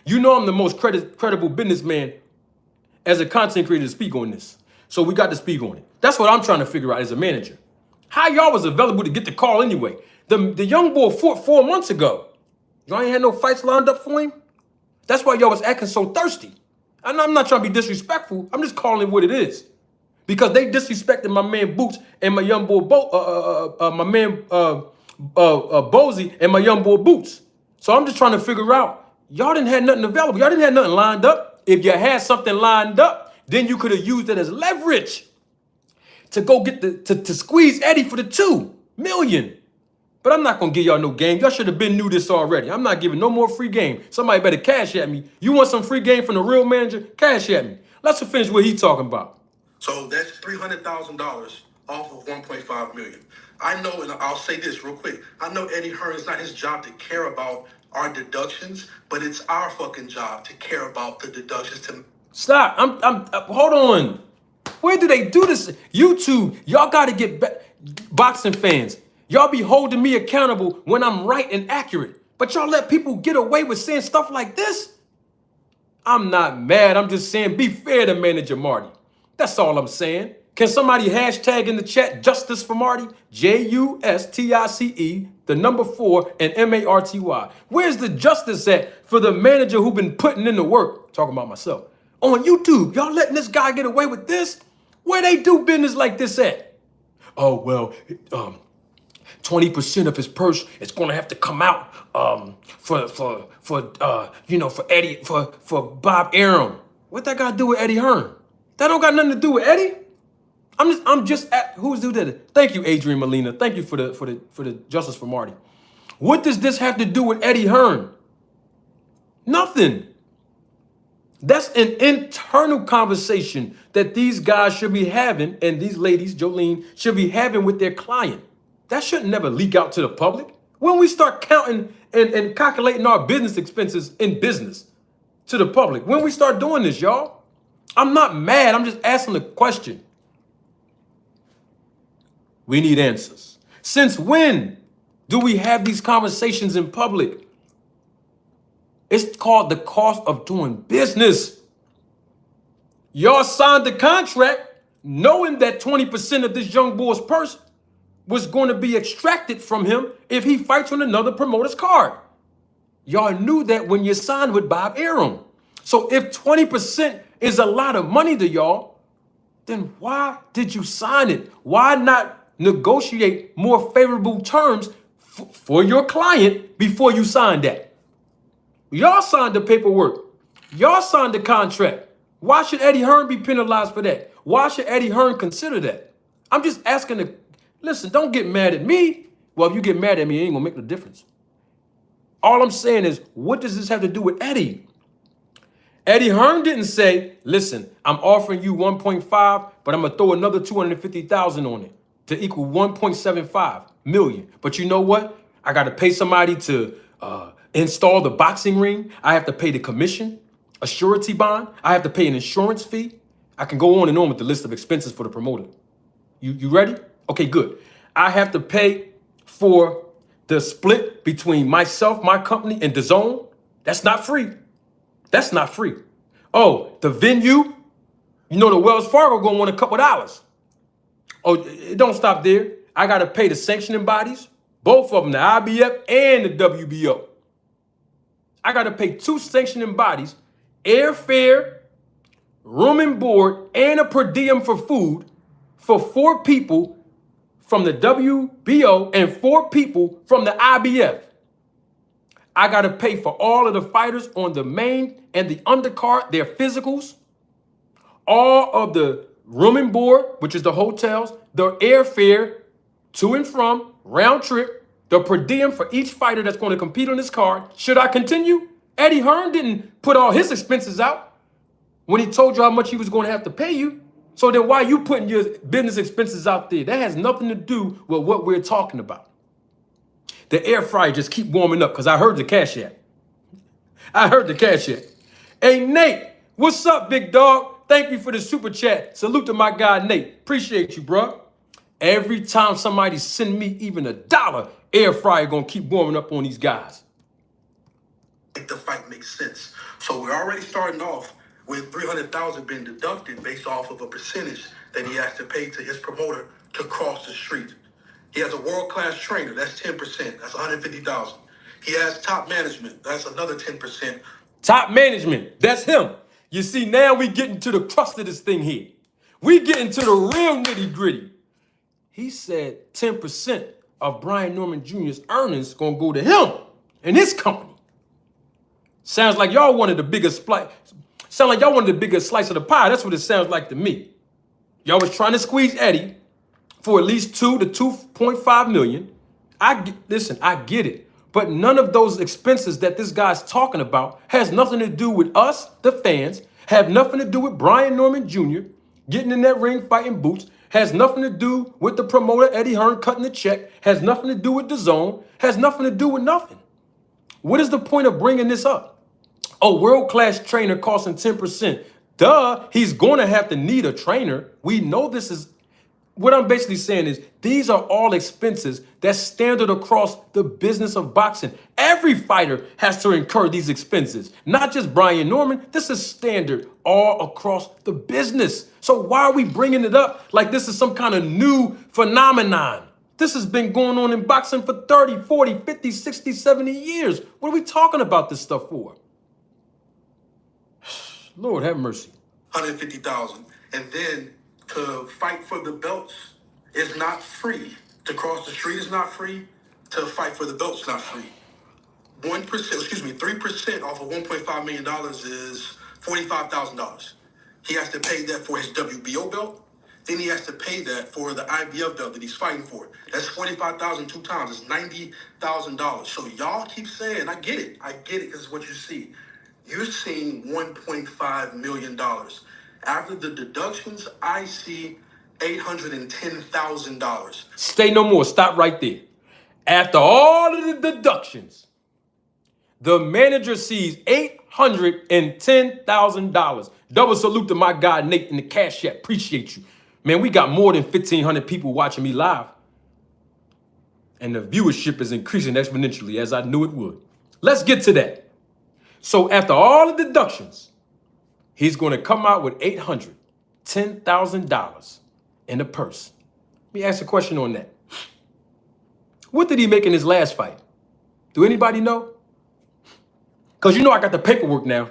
Credible businessman as a content creator to speak on this. So we got to speak on it. That's what I'm trying to figure out as a manager. How y'all was available to get the call anyway? The young boy fought 4 months ago. Y'all ain't had no fights lined up for him? That's why y'all was acting so thirsty. And I'm not trying to be disrespectful. I'm just calling it what it is. Because they disrespected my man Boots and my young boy Bozy and my young boy Boots. So I'm just trying to figure out, y'all didn't have nothing available. Y'all didn't have nothing lined up. If you had something lined up, then you could have used it as leverage to go get to squeeze Eddie for the 2 million. But I'm not going to give y'all no game. Y'all should have been knew this already. I'm not giving no more free game. Somebody better cash at me. You want some free game from the real manager? Cash at me. Let's finish what he's talking about. So that's $300,000 off of 1.5 million. I know, and I'll say this real quick. I know Eddie Hearn, it's not his job to care about our deductions, but it's our fucking job to care about the deductions. Stop. Hold on. Where do they do this? YouTube, y'all got to get back. Boxing fans, y'all be holding me accountable when I'm right and accurate. But y'all let people get away with saying stuff like this? I'm not mad. I'm just saying be fair to manager Marty. That's all I'm saying. Can somebody hashtag in the chat justice for Marty? JUSTICE, the number 4 and MARTY. Where's the justice at for the manager who been putting in the work? Talking about myself. On YouTube, y'all letting this guy get away with this? Where they do business like this at? Oh, well, 20% of his purse is going to have to come out for Eddie, for Bob Arum. What that got to do with Eddie Hearn? That don't got nothing to do with Eddie. I'm just at, who's who did it? Thank you, Adrian Molina. Thank you for the justice for Marty. What does this have to do with Eddie Hearn? Nothing. That's an internal conversation that these guys should be having, and these ladies, Jolene, should be having with their client. That shouldn't never leak out to the public. When we start counting and calculating our business expenses in business to the public, when we start doing this, y'all, I'm not mad. I'm just asking a question. We need answers. Since when do we have these conversations in public? It's called the cost of doing business. Y'all signed the contract knowing that 20% of this young boy's purse was going to be extracted from him if he fights on another promoter's card. Y'all knew that when you signed with Bob Arum. So if 20% is a lot of money to y'all, then why did you sign it? Why not negotiate more favorable terms for your client before you signed that? Y'all signed the paperwork. Y'all signed the contract. Why should Eddie Hearn be penalized for that? Why should Eddie Hearn consider that? I'm just asking listen, don't get mad at me. Well, if you get mad at me, it ain't gonna make no difference. All I'm saying is, what does this have to do with Eddie? Eddie Hearn didn't say, listen, I'm offering you 1.5, but I'm gonna throw another 250,000 on it to equal 1.75 million. But you know what? I gotta pay somebody to install the boxing ring. I have to pay the commission, a surety bond. I have to pay an insurance fee. I can go on and on with the list of expenses for the promoter. You ready? Okay, good. I have to pay for the split between myself, my company, and DAZN. That's not free. That's not free. Oh, the venue, the Wells Fargo gonna want a couple dollars. Oh, it don't stop there. I gotta pay the sanctioning bodies, both of them, the IBF and the WBO. I gotta pay 2 sanctioning bodies, airfare, room and board, and a per diem for food for 4 people from the WBO and 4 people from the IBF. I got to pay for all of the fighters on the main and the undercard, their physicals, all of the room and board, which is the hotels, the airfare to and from, round trip, the per diem for each fighter that's going to compete on this card. Should I continue? Eddie Hearn didn't put all his expenses out when he told you how much he was going to have to pay you. So then why are you putting your business expenses out there? That has nothing to do with what we're talking about. The air fryer just keep warming up because I heard the cash app. Hey, Nate, what's up, big dog? Thank you for the super chat. Salute to my guy, Nate. Appreciate you, bro. Every time somebody send me even $1, air fryer gonna keep warming up on these guys. Make the fight make sense. So we're already starting off with 300,000 being deducted based off of a percentage that he has to pay to his promoter to cross the street. He has a world-class trainer, that's 10%, that's 150,000. He has top management, that's another 10%. Top management, that's him. You see, now we getting to the crust of this thing here. We getting to the real nitty-gritty. He said 10% of Brian Norman Jr.'s earnings gonna go to him and his company. Sounds like y'all wanted the biggest slice of the pie. That's what it sounds like to me. Y'all was trying to squeeze Eddie for at least 2 to 2.5 million. I get it. But none of those expenses that this guy's talking about has nothing to do with us, the fans, have nothing to do with Brian Norman Jr. getting in that ring fighting boots, has nothing to do with the promoter Eddie Hearn cutting the check, has nothing to do with DAZN, has nothing to do with nothing. What is the point of bringing this up? A world-class trainer costing 10%. Duh, he's going to have to need a trainer. We know this is what I'm basically saying is these are all expenses that's standard across the business of boxing. Every fighter has to incur these expenses, not just Brian Norman. This is standard all across the business. So why are we bringing it up like this is some kind of new phenomenon? This has been going on in boxing for 30, 40, 50, 60, 70 years. What are we talking about this stuff for? Lord have mercy. 150,000. And then to fight for the belts is not free. To cross the street is not free. To fight for the belts is not free. 3% off of $1.5 million is $45,000. He has to pay that for his WBO belt. Then he has to pay that for the IBF belt that he's fighting for. That's $45,000 two times. It's $90,000. So y'all keep saying, I get it because it's what you see. You're seeing $1.5 million. After the deductions, I see $810,000. Stay no more. Stop right there. After all of the deductions, the manager sees $810,000. Double salute to my guy, Nate, in the Cash App. Appreciate you. Man, we got more than 1,500 people watching me live. And the viewership is increasing exponentially, as I knew it would. Let's get to that. So after all the deductions, he's going to come out with $810,000 in the purse. Let me ask a question on that. What did he make in his last fight? Do anybody know? Because you know I got the paperwork now.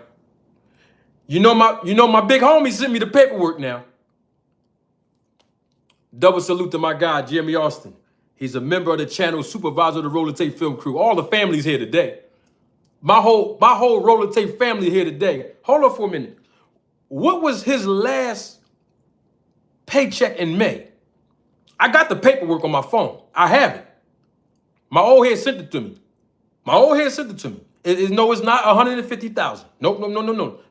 You know my big homie sent me the paperwork now. Double salute to my guy, Jeremy Austin. He's a member of the channel, supervisor of the Roller Tape Film Crew. All the family's here today. My whole Roller Tape family here today. Hold on for a minute. What was his last paycheck in May? I got the paperwork on my phone. I have it. My old head sent it to me. No, it's not 150,000. Nope.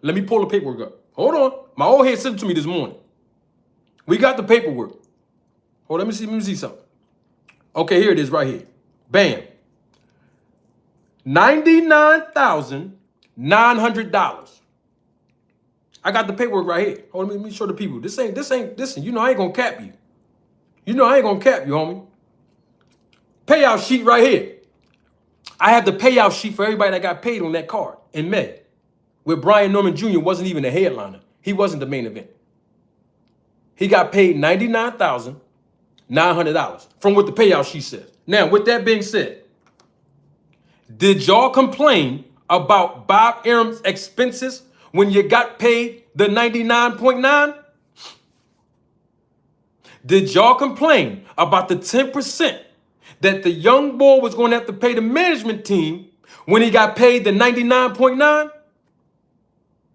Let me pull the paperwork up. Hold on. My old head sent it to me this morning. We got the paperwork. Hold on, let me see something. Okay, here it is right here. Bam. $99,900. I got the paperwork right here. Hold on, let me show the people. This ain't, listen, you know I ain't gonna cap you. Homie. Payout sheet right here. I have the payout sheet for everybody that got paid on that card in May. Where Brian Norman Jr. wasn't even a headliner. He wasn't the main event. He got paid $99,900 from what the payout sheet says. Now, with that being said, did y'all complain about Bob Arum's expenses when you got paid the 99.9? Did y'all complain about the 10% that the young boy was going to have to pay the management team when he got paid the 99.9?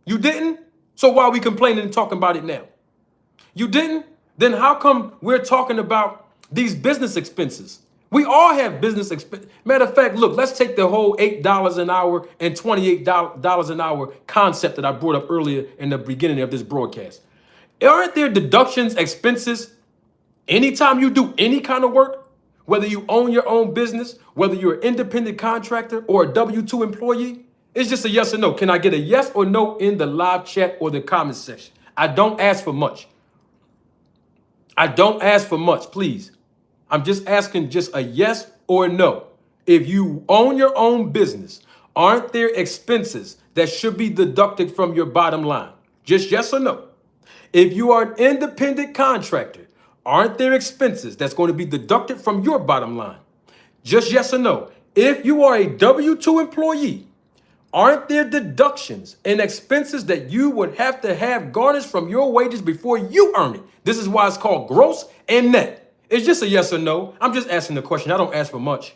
You didn't? So why are we complaining and talking about it now? You didn't? Then how come we're talking about these business expenses? We all have business expenses. Matter of fact, look, let's take the whole $8 an hour and $28 an hour concept that I brought up earlier in the beginning of this broadcast. Aren't there deductions, expenses, anytime you do any kind of work, whether you own your own business, whether you're an independent contractor or a W-2 employee? It's just a yes or no. Can I get a yes or no in the live chat or the comment section? I don't ask for much. Please. I'm just asking just a yes or a no. If you own your own business, aren't there expenses that should be deducted from your bottom line? Just yes or no. If you are an independent contractor, aren't there expenses that's going to be deducted from your bottom line? Just yes or no. If you are a W-2 employee, aren't there deductions and expenses that you would have to have garnished from your wages before you earn it? This is why it's called gross and net. It's just a yes or no. I'm just asking the question. I don't ask for much.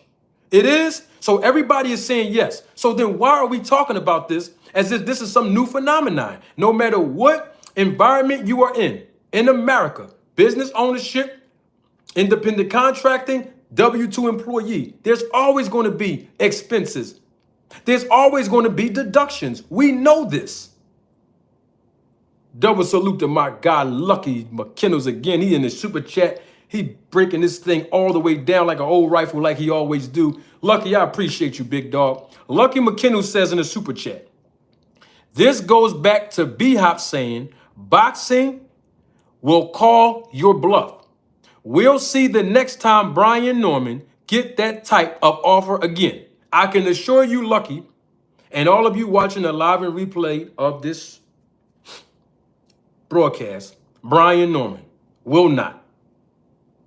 It is? So everybody is saying yes. So then why are we talking about this as if this is some new phenomenon? No matter what environment you are in America, business ownership, independent contracting, W-2 employee, there's always going to be expenses. There's always going to be deductions. We know this. Double salute to my guy, Lucky McKinnels again. He in the super chat. He breaking this thing all the way down like an old rifle like he always do. Lucky, I appreciate you, big dog. Lucky McKinnell says in the super chat, this goes back to B-Hop saying, boxing will call your bluff. We'll see the next time Brian Norman get that type of offer again. I can assure you, Lucky, and all of you watching the live and replay of this broadcast, Brian Norman will not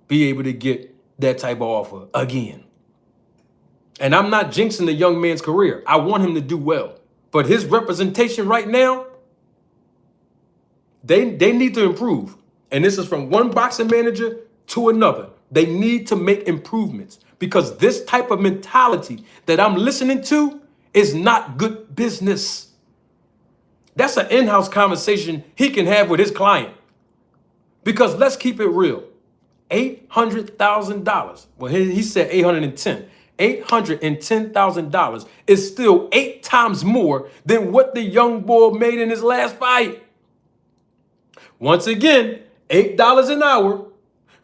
be able to get that type of offer again. And I'm not jinxing the young man's career. I want him to do well. But his representation right now, they need to improve. And this is from one boxing manager to another. They need to make improvements because this type of mentality that I'm listening to is not good business. That's an in-house conversation he can have with his client. Because let's keep it real. $800,000. Well, he said 810. $810,000 is still 8 times more than what the young boy made in his last fight. Once again, $8 an hour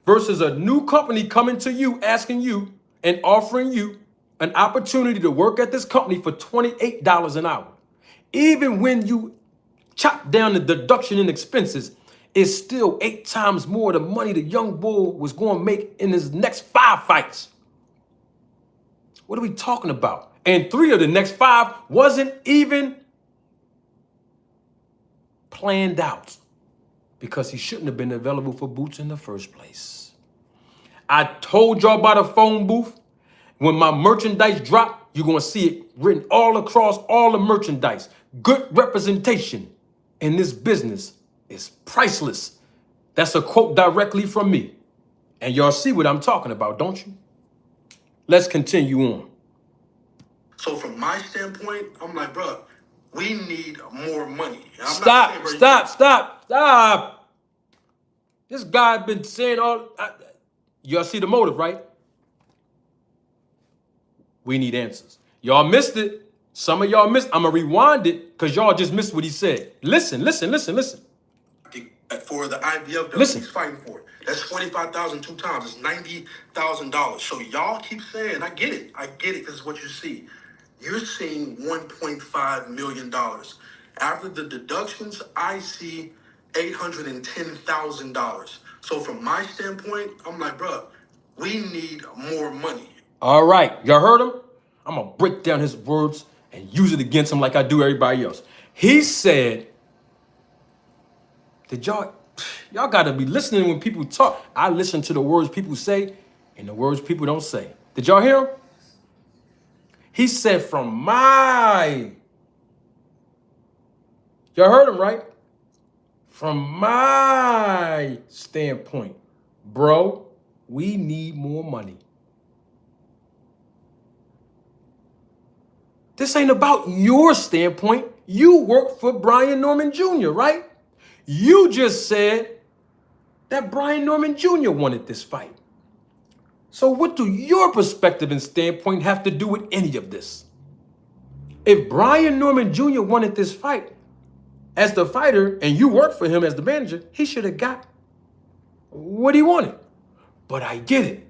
versus a new company coming to you, asking you and offering you an opportunity to work at this company for $28 an hour. Even when you chop down the deduction in expenses, it's still 8 times more the money the young bull was going to make in his next 5 fights. What are we talking about? And 3 of the next 5 wasn't even planned out because he shouldn't have been available for Boots in the first place. I told y'all about a phone booth. When my merchandise drop, you're going to see it written all across all the merchandise. Good representation in this business is priceless. That's a quote directly from me. And y'all see what I'm talking about, don't you? Let's continue on. So from my standpoint, I'm like, bro, we need more money. And Stop. This guy been saying y'all see the motive, right? We need answers. Y'all missed it. Some of y'all missed. I'm going to rewind it because y'all just missed what he said. Listen. For the IBF that he's fighting for. That's $45,000 2 times. It's $90,000. So y'all keep saying, I get it because it's what you see. You're seeing $1.5 million. After the deductions, I see $810,000. So from my standpoint, I'm like, bro, we need more money. All right. Y'all heard him? I'm going to break down his words and use it against him like I do everybody else. He said, y'all got to be listening when people talk. I listen to the words people say and the words people don't say. Did y'all hear him? He said y'all heard him, right? From my standpoint, bro, we need more money. This ain't about your standpoint. You work for Brian Norman Jr., right? You just said that Brian Norman Jr. wanted this fight. So what do your perspective and standpoint have to do with any of this? If Brian Norman Jr. wanted this fight as the fighter and you worked for him as the manager, he should have got what he wanted. But I get it.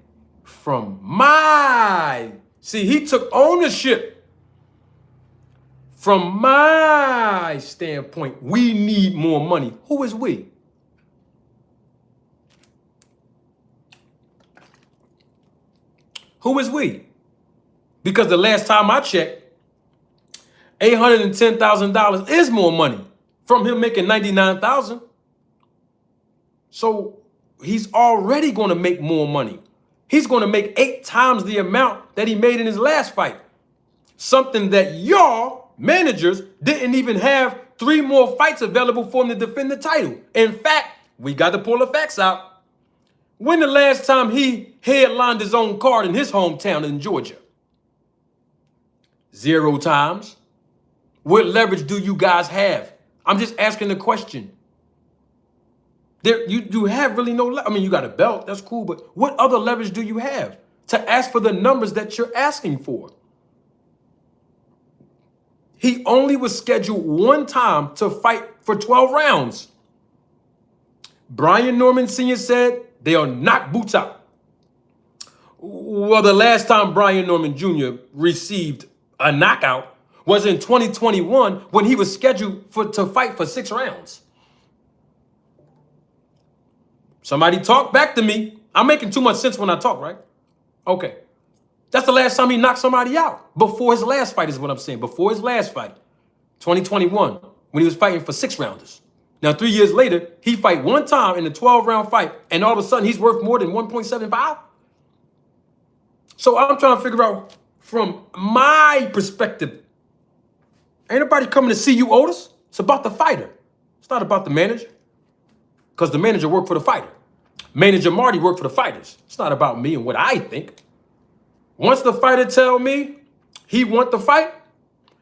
See, he took ownership. From my standpoint, we need more money. Who is we? Who is we? Because the last time I checked, $810,000 is more money from him making $99,000. So he's already going to make more money. He's going to make 8 times the amount that he made in his last fight. Something that y'all managers didn't even have 3 more fights available for him to defend the title. In fact, we got to pull the facts out. When the last time he headlined his own card in his hometown in Georgia? 0 times. What leverage do you guys have? I'm just asking the question. You have really no leverage. I mean, you got a belt. That's cool. But what other leverage do you have to ask for the numbers that you're asking for? He only was scheduled 1 time to fight for 12 rounds. Brian Norman Sr. said they'll knock Boots out. Well, the last time Brian Norman Jr. received a knockout was in 2021 when he was scheduled to fight for 6 rounds. Somebody talk back to me. I'm making too much sense when I talk, right? Okay. That's the last time he knocked somebody out. Before his last fight is what I'm saying. Before his last fight, 2021, when he was fighting for 6 rounders. Now, 3 years later, he fight one time in a 12-round fight, and all of a sudden he's worth more than 1.75. So I'm trying to figure out from my perspective, ain't nobody coming to see you, Otis. It's about the fighter. It's not about the manager. Because the manager worked for the fighter. Manager Marty worked for the fighters. It's not about me and what I think. Once the fighter tell me he want the fight,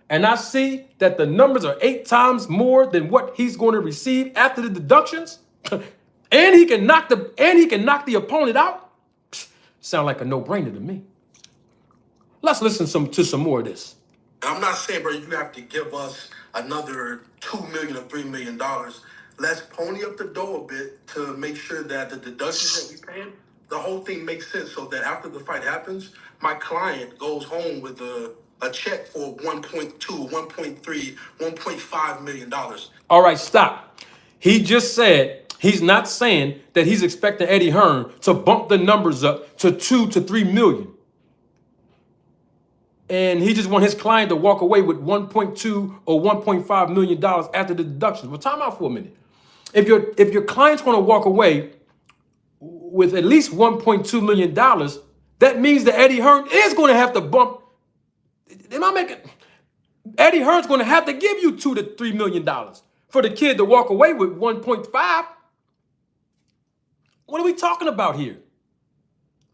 and I see that the numbers are 8 times more than what he's going to receive after the deductions, and he can knock the opponent out, sound like a no-brainer to me. Let's listen to some more of this. I'm not saying, bro, you have to give us another $2 million or $3 million. Let's pony up the dough a bit to make sure that the deductions that we pay, the whole thing makes sense, so that after the fight happens, my client goes home with a check for 1.2, 1.3, $1.5 million. All right, stop. He just said he's not saying that he's expecting Eddie Hearn to bump the numbers up to 2 to 3 million. And he just want his client to walk away with 1.2 or 1.5 million dollars after the deductions. Well, time out for a minute. If your client's going to walk away with at least 1.2 million dollars, that means that Eddie Hearn is going to have to bump. Am I making? Eddie Hearn's going to have to give you 2 to 3 million dollars for the kid to walk away with 1.5. What are we talking about here?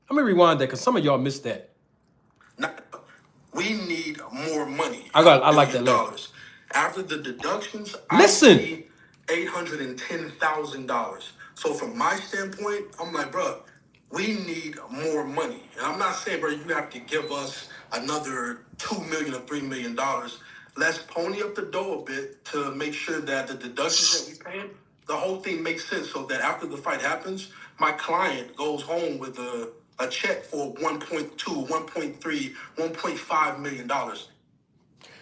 Let me rewind that because some of y'all missed that. We need more money. I like that letter. After the deductions, listen, I see $810,000. So from my standpoint, I'm like, bro, we need more money. And I'm not saying, bro, you have to give us another $2 million or $3 million. Let's pony up the dough a bit to make sure that the deductions that we pay, the whole thing makes sense, so that after the fight happens, my client goes home with a check for 1.2, 1.3, $1.5 million.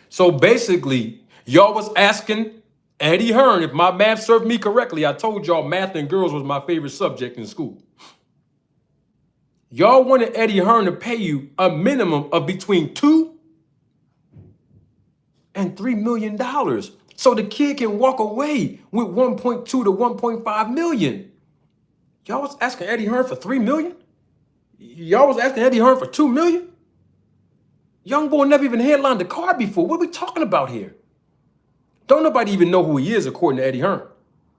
So basically, y'all was asking Eddie Hearn, if my math served me correctly, I told y'all math and girls was my favorite subject in school. Y'all wanted Eddie Hearn to pay you a minimum of between $2 and $3 million. So the kid can walk away with 1.2 to 1.5 million. Y'all was asking Eddie Hearn for $3 million? Y'all was asking Eddie Hearn for $2 million? Young boy never even headlined the card before. What are we talking about here? Don't nobody even know who he is, according to Eddie Hearn.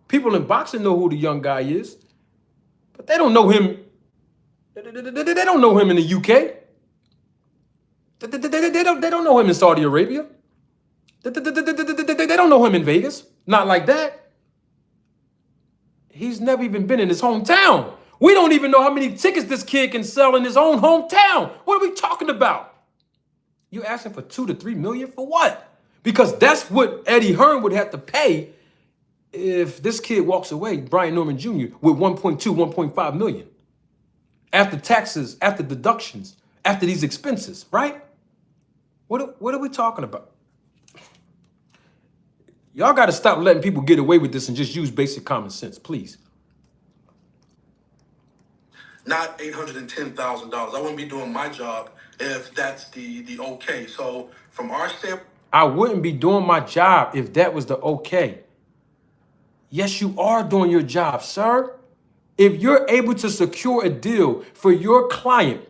People in boxing know who the young guy is, but they don't know him. They don't know him in the UK. They don't know him in Saudi Arabia. They don't know him in Vegas. Not like that. He's never even been in his hometown. We don't even know how many tickets this kid can sell in his own hometown. What are we talking about? You asking for 2 to 3 million for what? Because that's what Eddie Hearn would have to pay if this kid walks away, Brian Norman Jr., with 1.2, 1.5 million. After taxes, after deductions, after these expenses, right? What are we talking about? Y'all got to stop letting people get away with this and just use basic common sense, please. Not $810,000. I wouldn't be doing my job if that's the okay. So from our standpoint, I wouldn't be doing my job if that was the okay. Yes, you are doing your job, sir. If you're able to secure a deal for your client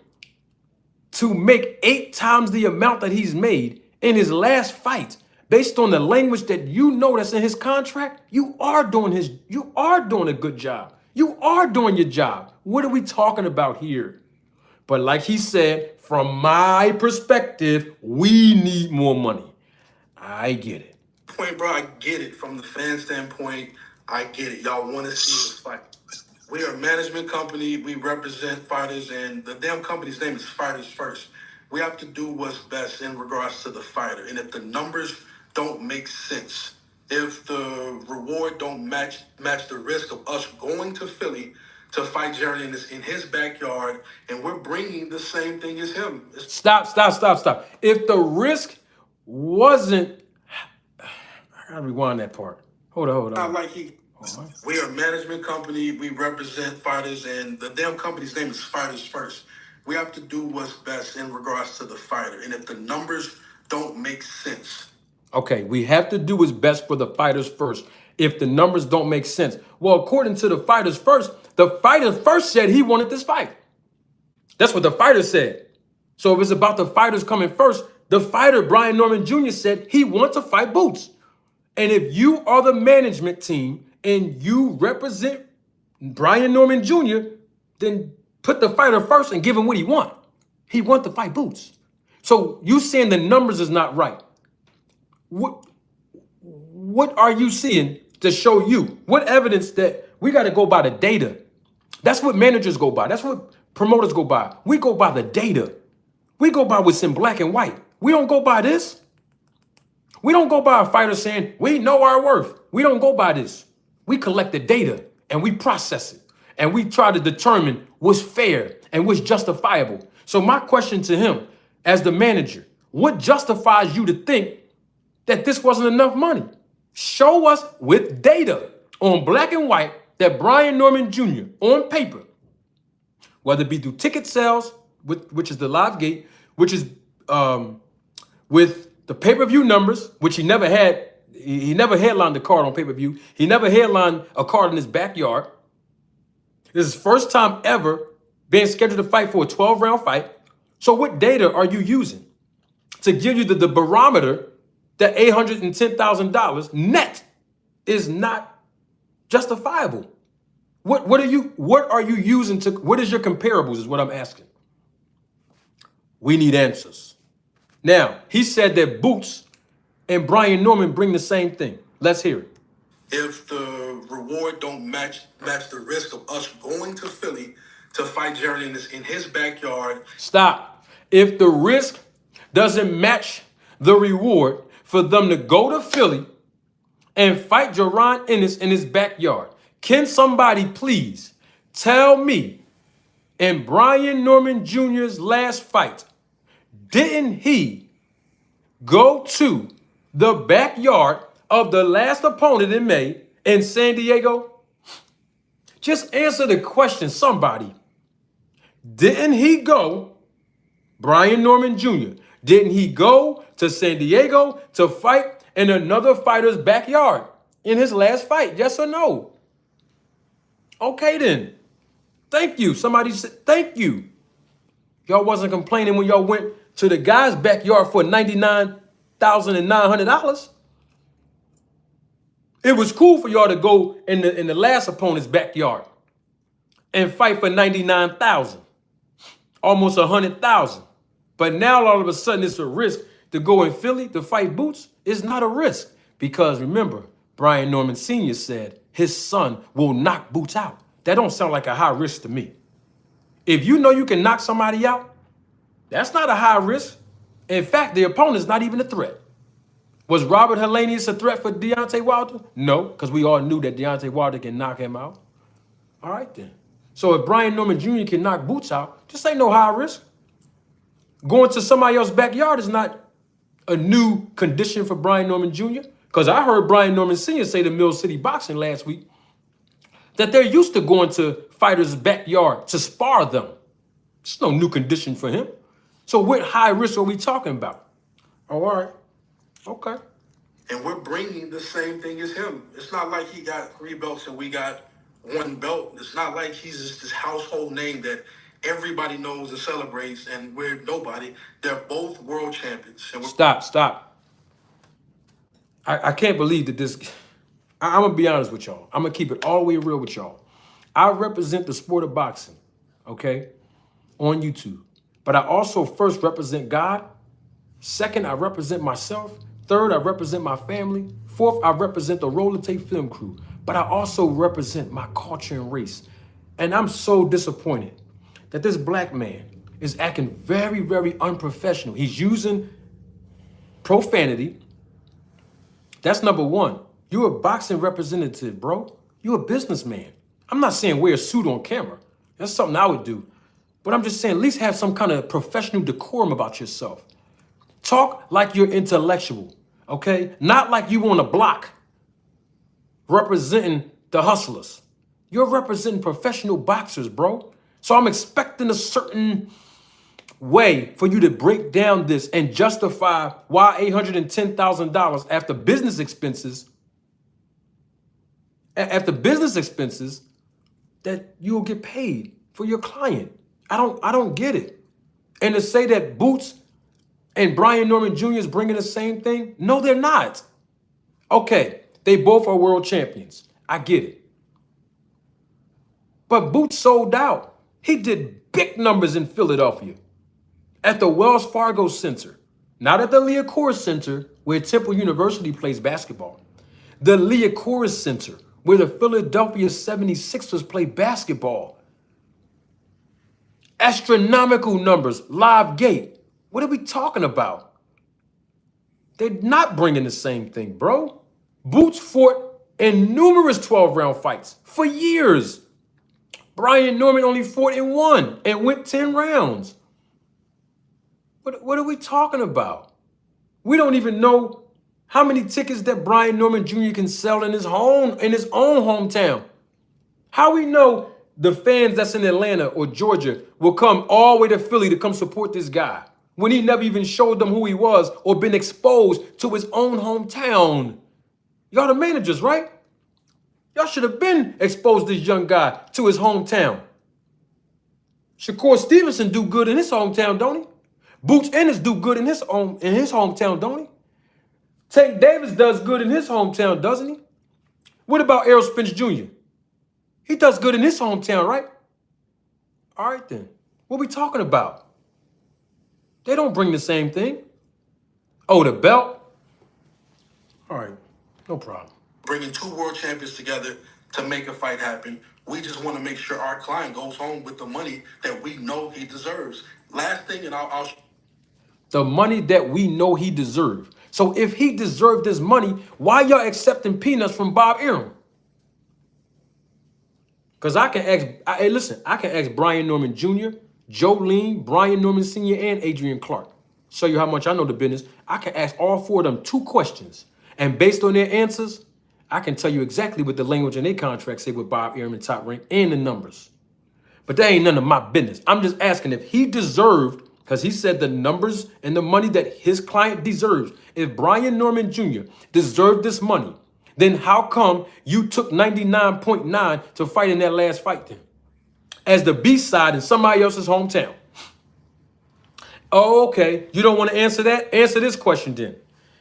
to make 8 times the amount that he's made in his last fight, based on the language that you know that's in his contract, you are doing a good job. You are doing your job. What are we talking about here? But like he said, from my perspective, we need more money. I get it. bro, I get it. From the fan standpoint, I get it. Y'all want to see this fight. We are a management company. We represent fighters, and the damn company's name is Fighters First. We have to do what's best in regards to the fighter. And if the numbers don't make sense, if the reward don't match the risk of us going to Philly to fight Jaron Ennis in his backyard, and we're bringing the same thing as him. Stop. If the risk wasn't, I gotta rewind that part. Hold on. Not like he All right. We are a management company. We represent fighters, and the damn company's name is Fighters First. We have to do what's best in regards to the fighter. And if the numbers don't make sense, Okay, we have to do what's best for the fighters first. If the numbers don't make sense. Well, according to the fighters first, the fighter first said he wanted this fight. That's what the fighter said. So if it's about the fighters coming first, the fighter, Brian Norman Jr., said he wants to fight Boots. And if you are the management team and you represent Brian Norman Jr., then put the fighter first and give him what he wants. He wants to fight Boots. So you saying the numbers is not right. What are you seeing to show you? What evidence that we got to go by the data? That's what managers go by. That's what promoters go by. We go by the data. We go by what's in black and white. We don't go by this. We don't go by a fighter saying, we know our worth. We don't go by this. We collect the data and we process it. And we try to determine what's fair and what's justifiable. So my question to him as the manager, what justifies you to think that this wasn't enough money? Show us with data on black and white that Brian Norman Jr. on paper, whether it be through ticket sales, which is the live gate, which is with the pay-per-view numbers, which he never had. He never headlined the card on pay-per-view. He never headlined a card in his backyard. This is his first time ever being scheduled to fight for a 12-round fight. So what data are you using to give you the barometer that $810,000 net is not justifiable? What are you using to, what is your comparables is what I'm asking. We need answers. Now, he said that Boots and Brian Norman bring the same thing. Let's hear it. if the reward don't match the risk of us going to Philly to fight Jaron Ennis in his backyard. Stop. If the risk doesn't match the reward for them to go to Philly and fight Jaron Ennis in his backyard, can somebody please tell me in Brian Norman Jr.'s last fight, didn't he go to the backyard of the last opponent in May in San Diego? Just answer the question, somebody. Didn't he go, Brian Norman Jr., didn't he go to San Diego to fight in another fighter's backyard in his last fight? Yes or no? Okay then. Thank you. Somebody said thank you. Y'all wasn't complaining when y'all went to the guy's backyard for $99,900. It was cool for y'all to go in the last opponent's backyard and fight for $99,000, almost $100,000. But now all of a sudden it's a risk to go in Philly to fight Boots. It's not a risk because remember, Brian Norman Sr. said his son will knock Boots out. That don't sound like a high risk to me. If you know you can knock somebody out, that's not a high risk. In fact, the opponent's not even a threat. Was Robert Helenius a threat for Deontay Wilder? No, because we all knew that Deontay Wilder can knock him out. All right, then. So if Brian Norman Jr. can knock Boots out, this ain't no high risk. Going to somebody else's backyard is not a new condition for Brian Norman Jr. Because I heard Brian Norman Sr. say to Mill City Boxing last week that they're used to going to fighters' backyard to spar them. It's no new condition for him. So what high risk are we talking about? Oh, all right. Okay. And we're bringing the same thing as him. It's not like he got 3 belts and we got 1 belt. It's not like he's just this household name that everybody knows and celebrates and we're nobody. They're both world champions. And Stop. I can't believe that this... I'm going to be honest with y'all. I'm going to keep it all the way real with y'all. I represent the sport of boxing, okay, on YouTube. But I also first represent God. Second, I represent myself. Third, I represent my family. Fourth, I represent the Roller Tape Film Crew. But I also represent my culture and race. And I'm so disappointed that this black man is acting very, very unprofessional. He's using profanity. That's number one. You're a boxing representative, bro. You're a businessman. I'm not saying wear a suit on camera. That's something I would do. But I'm just saying, at least have some kind of professional decorum about yourself. Talk like you're intellectual, okay? Not like you on a block representing the hustlers. You're representing professional boxers, bro. So I'm expecting a certain way for you to break down this and justify why $810,000 after business expenses that you'll get paid for your client. I don't get it. And to say that Boots and Brian Norman Jr. is bringing the same thing, no, they're not. Okay, they both are world champions. I get it. But Boots sold out. He did big numbers in Philadelphia at the Wells Fargo Center, not at the Liacouras Center where Temple University plays basketball. The Liacouras Center where the Philadelphia 76ers play basketball. Astronomical numbers, live gate. What are we talking about? They're not bringing the same thing, bro. Boots fought in numerous 12-round fights for years. Brian Norman only fought in one and went 10 rounds. What are we talking about? We don't even know how many tickets that Brian Norman Jr. can sell in his own hometown. How we know the fans that's in Atlanta or Georgia will come all the way to Philly to come support this guy when he never even showed them who he was or been exposed to his own hometown? Y'all the managers, right? Y'all should have been exposed this young guy to his hometown. Shakur Stevenson do good in his hometown, don't he? Boots Ennis do good in his hometown, don't he? Tank Davis does good in his hometown, doesn't he? What about Errol Spence Jr.? He does good in his hometown, right? All right then. What we talking about? They don't bring the same thing. Oh, the belt? All right, no problem. Bringing two world champions together to make a fight happen. We just want to make sure our client goes home with the money that we know he deserves. Last thing, and I'll The money that we know he deserved. So if he deserved this money, why y'all accepting peanuts from Bob Arum? Because I can ask Brian Norman Jr., Joe Lean, Brian Norman Sr., and Adrian Clark. Show you how much I know the business. I can ask all four of them 2 questions. And based on their answers, I can tell you exactly what the language in their contract say with Bob Arum and Top Rank and the numbers. But that ain't none of my business. I'm just asking if he deserved, because he said the numbers and the money that his client deserves. If Brian Norman Jr. deserved this money, then how come you took 99.9 to fight in that last fight then? As the B side in somebody else's hometown. Oh, okay. You don't want to answer that? Answer this question then.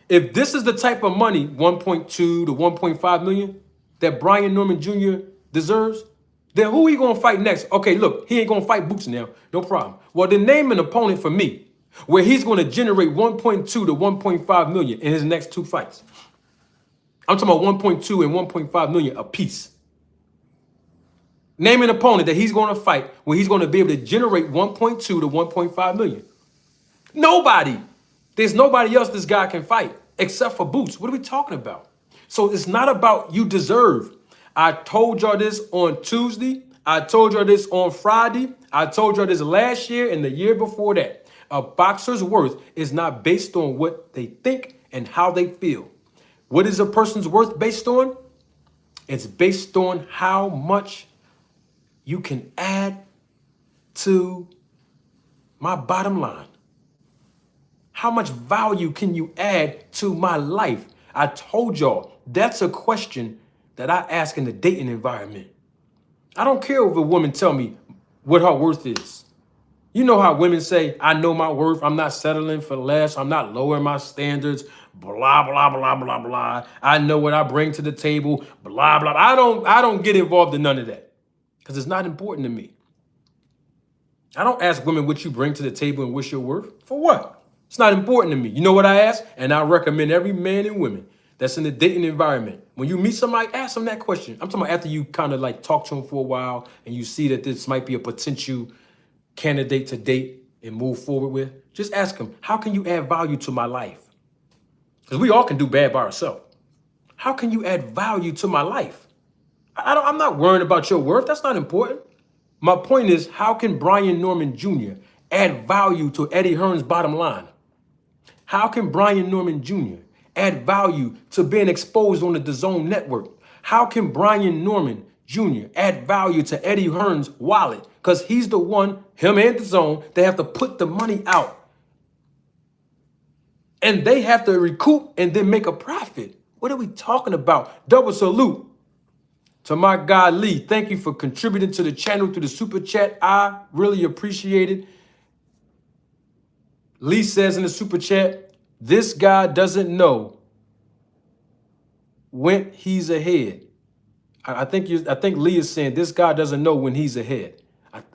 If this is the type of money, 1.2 to 1.5 million, that Brian Norman Jr. deserves, then who he going to fight next? Okay, look, he ain't going to fight Boots now. No problem. Well, then name an opponent for me where he's going to generate 1.2 to 1.5 million in his next 2 fights. I'm talking about 1.2 and 1.5 million apiece. Name an opponent that he's going to fight where he's going to be able to generate 1.2 to 1.5 million. Nobody. There's nobody else this guy can fight except for Boots. What are we talking about? So it's not about you deserve. I told y'all this on Tuesday. I told y'all this on Friday. I told y'all this last year and the year before that. A boxer's worth is not based on what they think and how they feel. What is a person's worth based on? It's based on how much you can add to my bottom line. How much value can you add to my life? I told y'all that's a question that I ask in the dating environment. I don't care if a woman tell me what her worth is. You know how women say, I know my worth. I'm not settling for less. I'm not lowering my standards. Blah, blah, blah, blah, blah. I know what I bring to the table. Blah, blah. I don't get involved in none of that because it's not important to me. I don't ask women what you bring to the table and what's your worth. For what? It's not important to me. You know what I ask? And I recommend every man and woman that's in the dating environment. When you meet somebody, ask them that question. I'm talking about after you kind of like talk to them for a while and you see that this might be a potential candidate to date and move forward with. Just ask them, how can you add value to my life? Because we all can do bad by ourselves. How can you add value to my life? I'm not worrying about your worth. That's not important. My point is, how can Brian Norman Jr. add value to Eddie Hearn's bottom line? How can Brian Norman Jr. add value to being exposed on the DAZN network? How can Brian Norman Jr. add value to Eddie Hearn's wallet? Because he's the one, him and the zone, they have to put the money out. And they have to recoup and then make a profit. What are we talking about? Double salute to my guy Lee. Thank you for contributing to the channel through the super chat. I really appreciate it. Lee says in the super chat, this guy doesn't know when he's ahead. I think Lee is saying this guy doesn't know when he's ahead.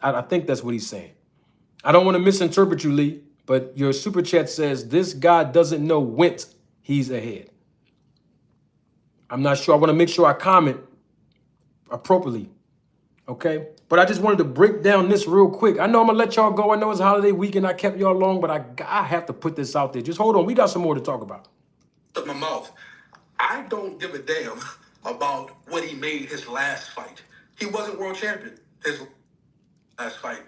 I think that's what he's saying. I don't want to misinterpret you, Lee, but your super chat says this guy doesn't know when he's ahead. I'm not sure. I want to make sure I comment appropriately. Okay. But I just wanted to break down this real quick. I know I'm going to let y'all go. I know it's holiday weekend. I kept y'all long, but I have to put this out there. Just hold on. We got some more to talk about. Shut my mouth. I don't give a damn about what he made his last fight. He wasn't world champion his last fight.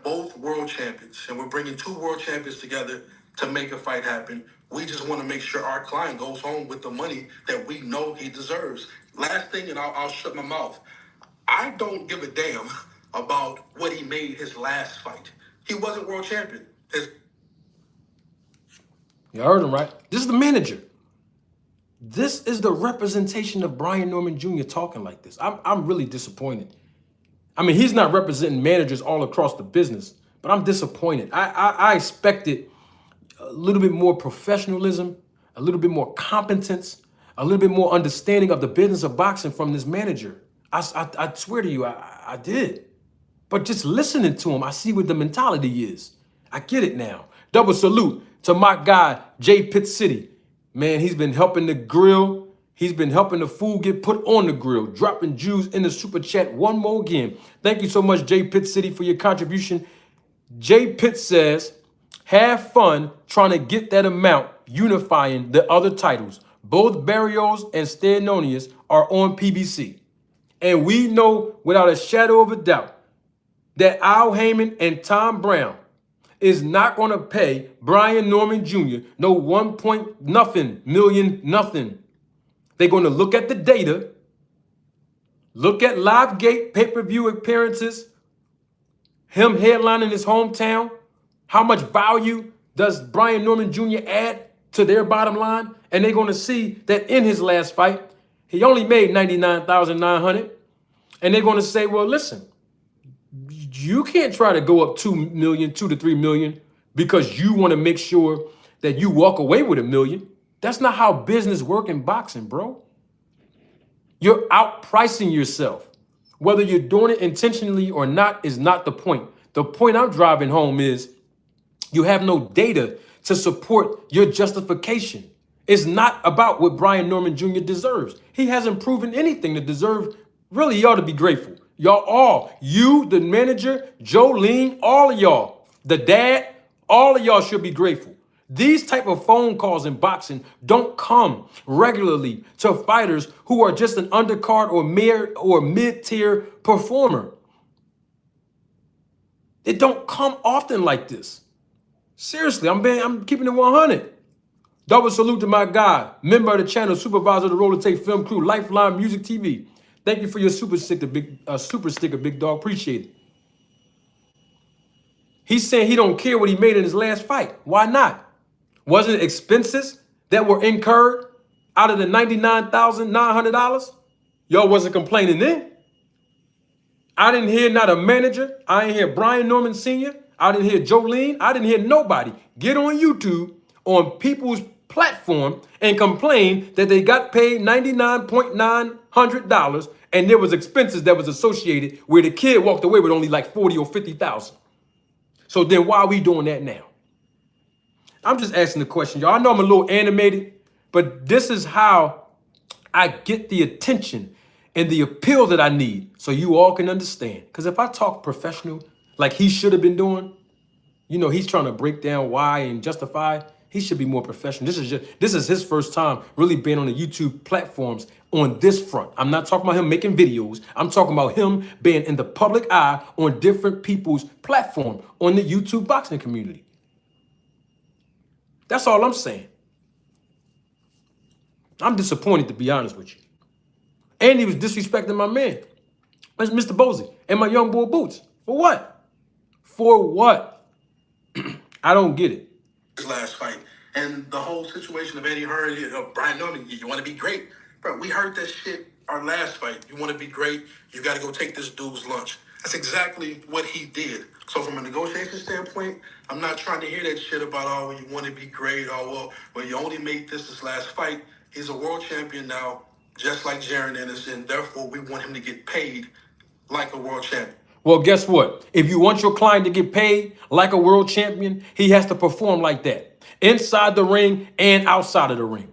Both world champions, and we're bringing two world champions together to make a fight happen. We just want to make sure our client goes home with the money that we know he deserves. Last thing, and I'll shut my mouth. I don't give a damn about what he made his last fight. He wasn't world champion. You heard him, right? This is the manager. This is the representation of Brian Norman Jr. talking like this. I'm really disappointed. I mean, he's not representing managers all across the business, but I'm disappointed. I expected a little bit more professionalism, a little bit more competence, a little bit more understanding of the business of boxing from this manager. I swear to you, I did. But just listening to him, I see what the mentality is. I get it now. Double salute to my guy, J Pitt City. Man, he's been helping the grill. He's been helping the food get put on the grill, dropping Jews in the super chat one more again. Thank you so much, J Pitt City, for your contribution. J Pitt says, have fun trying to get that amount, unifying the other titles. Both Barrios and Stanonius are on PBC. And we know without a shadow of a doubt that Al Heyman and Tom Brown is not going to pay Brian Norman Jr. no 1 point nothing million nothing. They're going to look at the data, look at live gate pay-per-view appearances, him headlining his hometown. How much value does Brian Norman Jr. add to their bottom line? And they're going to see that in his last fight, he only made $99,900. And they're going to say, well, listen, you can't try to go up 2 to 3 million because you want to make sure that you walk away with $1 million. That's not how business works in boxing, bro. You're outpricing yourself. Whether you're doing it intentionally or not is not the point. The point I'm driving home is you have no data to support your justification. It's not about what Brian Norman Jr. deserves. He hasn't proven anything to deserve. Really, you ought to be grateful. Y'all all, you, the manager, Jolene, all of y'all, the dad, all of y'all should be grateful. These type of phone calls in boxing don't come regularly to fighters who are just an undercard or mid-tier performer. It don't come often like this. Seriously, I'm keeping it 100. Double salute to my guy, member of the channel, supervisor of the Roller Tape Film Crew, Lifeline Music TV. Thank you for your super sticker, big dog. Appreciate it. He's saying he don't care what he made in his last fight. Why not? Wasn't it expenses that were incurred out of the $99,900? Y'all wasn't complaining then. I didn't hear not a manager. I didn't hear Brian Norman Sr. I didn't hear Jolene. I didn't hear nobody get on YouTube on people's platform and complain that they got paid $99,900 and there was expenses that was associated where the kid walked away with only like 40 or 50,000. So then why are we doing that now? I'm just asking the question, y'all. I know I'm a little animated, but this is how I get the attention and the appeal that I need so you all can understand. Because if I talk professional like he should have been doing, you know, he's trying to break down why and justify. He should be more professional. This is his first time really being on the YouTube platforms on this front. I'm not talking about him making videos. I'm talking about him being in the public eye on different people's platform on the YouTube boxing community. That's all I'm saying. I'm disappointed, to be honest with you. And he was disrespecting my man, Mr. Bosey, and my young boy Boots. For what? For what? I don't get it. His last fight. And the whole situation of Eddie Hearn, Brian Norman, you want to be great? Bro, we heard that shit our last fight. You want to be great? You got to go take this dude's lunch. That's exactly what he did. So from a negotiation standpoint, I'm not trying to hear that shit about, oh, you want to be great, well, you only made this last fight. He's a world champion now, just like Jaron Ennis, and therefore we want him to get paid like a world champion. Well, guess what? If you want your client to get paid like a world champion, he has to perform like that, inside the ring and outside of the ring.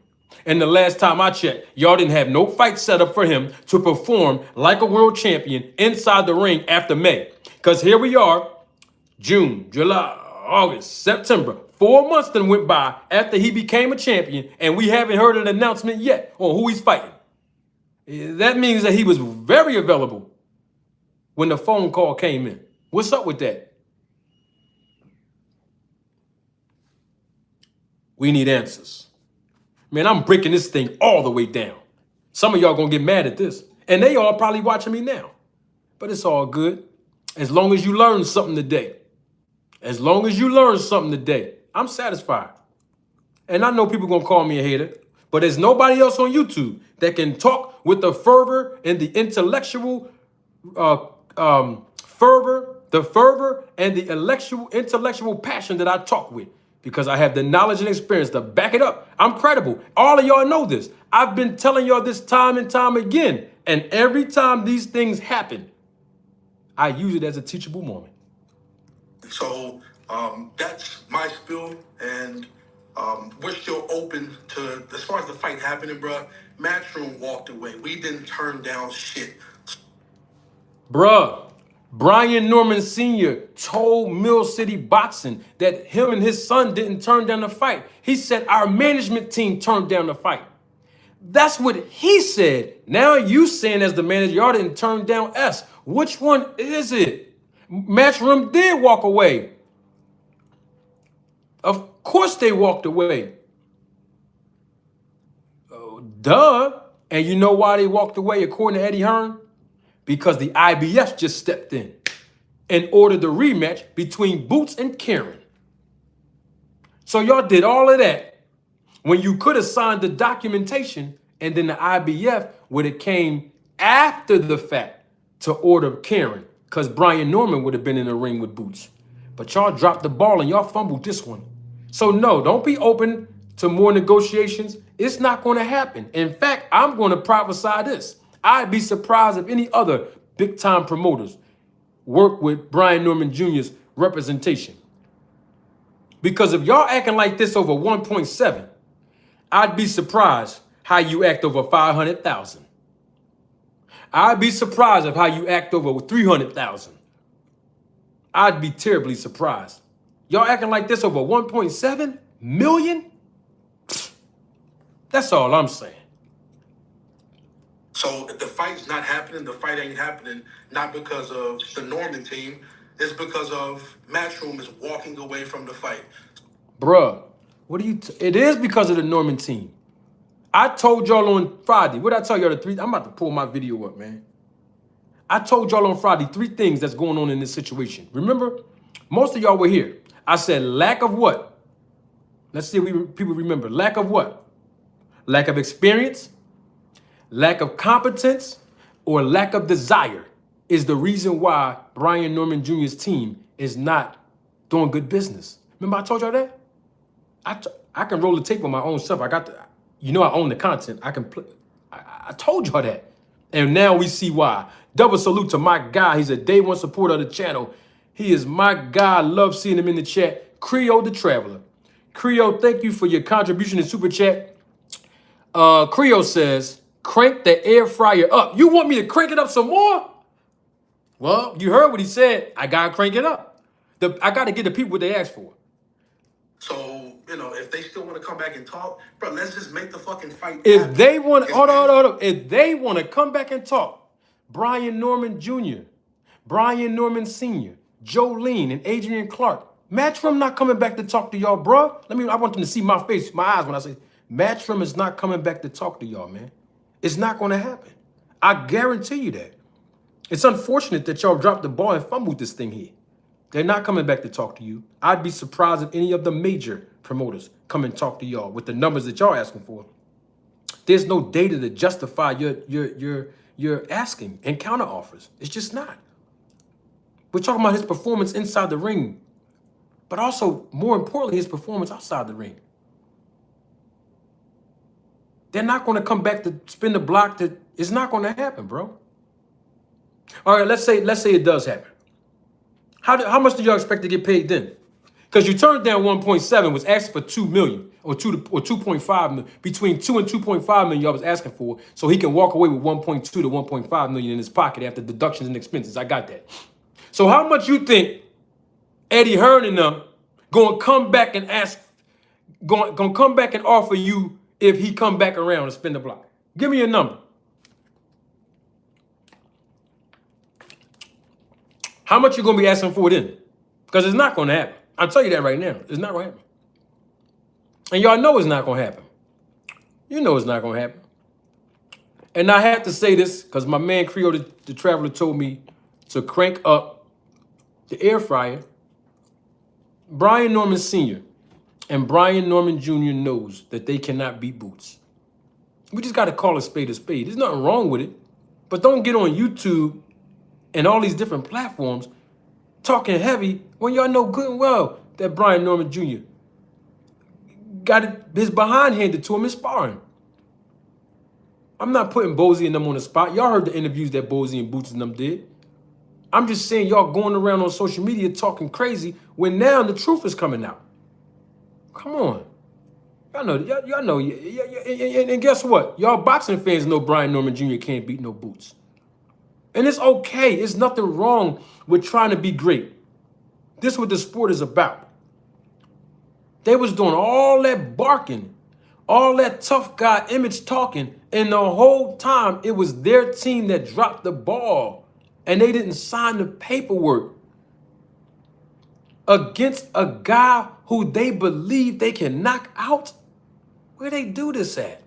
And the last time I checked, y'all didn't have no fight set up for him to perform like a world champion inside the ring after May. Because here we are, June, July, August, September. 4 months then went by after he became a champion, and we haven't heard an announcement yet on who he's fighting. That means that he was very available when the phone call came in. What's up with that? We need answers. Man, I'm breaking this thing all the way down. Some of y'all gonna get mad at this. And they all probably watching me now. But it's all good. As long as you learn something today. As long as you learn something today, I'm satisfied. And I know people gonna call me a hater, but there's nobody else on YouTube that can talk with the fervor and the intellectual fervor and the intellectual passion that I talk with, because I have the knowledge and experience to back it up. I'm credible. All of y'all know this. I've been telling y'all this time and time again. And every time these things happen, I use it as a teachable moment. So that's my spiel, and we're still open to, as far as the fight happening, bruh, Matchroom walked away. We didn't turn down shit. Bruh, Brian Norman Sr. told Mill City Boxing that him and his son didn't turn down the fight. He said our management team turned down the fight. That's what he said. Now you saying as the manager, y'all didn't turn down S. Which one is it? Matchroom did walk away. Of course they walked away. Oh, duh. And you know why they walked away according to Eddie Hearn? Because the IBF just stepped in ordered the rematch between Boots and Karen. So y'all did all of that when you could have signed the documentation, and then the IBF would have came after the fact to order Karen, because Brian Norman would have been in the ring with Boots. But y'all dropped the ball and y'all fumbled this one. So no, don't be open to more negotiations. It's not going to happen. In fact, I'm going to prophesy this. I'd be surprised if any other big-time promoters work with Brian Norman Jr.'s representation. Because if y'all acting like this over 1.7, I'd be surprised how you act over 500,000. I'd be surprised of how you act over 300,000. I'd be terribly surprised. Y'all acting like this over 1.7 million? That's all I'm saying. So if the fight's not happening, the fight ain't happening, not because of the Norman team. It's because of Matchroom is walking away from the fight. Bruh, what are you... It is because of the Norman team. I told y'all on Friday. What did I tell y'all? I'm about to pull my video up, man. I told y'all on Friday 3 things that's going on in this situation. Remember? Most of y'all were here. I said lack of what? Let's see if people remember. Lack of what? Lack of experience, lack of competence, or lack of desire is the reason why Brian Norman Jr.'s team is not doing good business. Remember I told y'all that? I can roll the tape on my own stuff. I own the content. I can play. I told y'all that. And now we see why. Double salute to my guy. He's a day one supporter of the channel. He is my guy. I love seeing him in the chat. Creo the Traveler. Creo, thank you for your contribution in Super Chat. Creo says, crank the air fryer up. You want me to crank it up some more? Well, you heard what he said. I got to crank it up. I got to get the people what they asked for. So, if they still want to come back and talk, bro, let's just make the fucking fight If happen. they want, hold on. If they want to come back and talk, Brian Norman Jr., Brian Norman Sr., Jolene, and Adrian Clark, Matchroom not coming back to talk to y'all, bro. I want them to see my face, my eyes when I say Matchroom is not coming back to talk to y'all, man. It's not going to happen. I guarantee you that. It's unfortunate that y'all dropped the ball and fumbled this thing here. They're not coming back to talk to you. I'd be surprised if any of the major promoters come and talk to y'all with the numbers that y'all asking for. There's no data to justify your asking and counter offers. It's just not. We're talking about his performance inside the ring, but also, more importantly, his performance outside the ring. They're not going to come back to spin the block. It's not going to happen, bro. All right, let's say it does happen. How much do y'all expect to get paid then? Because you turned down 1.7, was asking for 2 million or 2.5 million. Between 2 and 2.5 million y'all was asking for, so he can walk away with 1.2 to 1.5 million in his pocket after deductions and expenses. I got that. So how much you think Eddie Hearn and them gonna come back and gonna come back and offer you if he come back around and spin the block? Give me a number. How much you gonna be asking for then? Because it's not gonna happen. I'll tell you that right now. It's not gonna happen. And y'all know it's not gonna happen. You know it's not gonna happen. And I have to say this because my man Creole the Traveler told me to crank up the air fryer. Brian Norman Sr. and Brian Norman Jr. knows that they cannot beat Boots. We just got to call a spade a spade. There's nothing wrong with it. But don't get on YouTube and all these different platforms talking heavy when y'all know good and well that Brian Norman Jr. got his behind handed to him in sparring. I'm not putting Bozy and them on the spot. Y'all heard the interviews that Bozy and Boots and them did. I'm just saying y'all going around on social media talking crazy when now the truth is coming out. Come on. Y'all know. And guess what? Y'all boxing fans know Brian Norman Jr. can't beat no Boots. And it's okay. There's nothing wrong with trying to be great. This is what the sport is about. They was doing all that barking, all that tough guy image talking, and the whole time it was their team that dropped the ball. And they didn't sign the paperwork against a guy who they believe they can knock out. Where they do this at?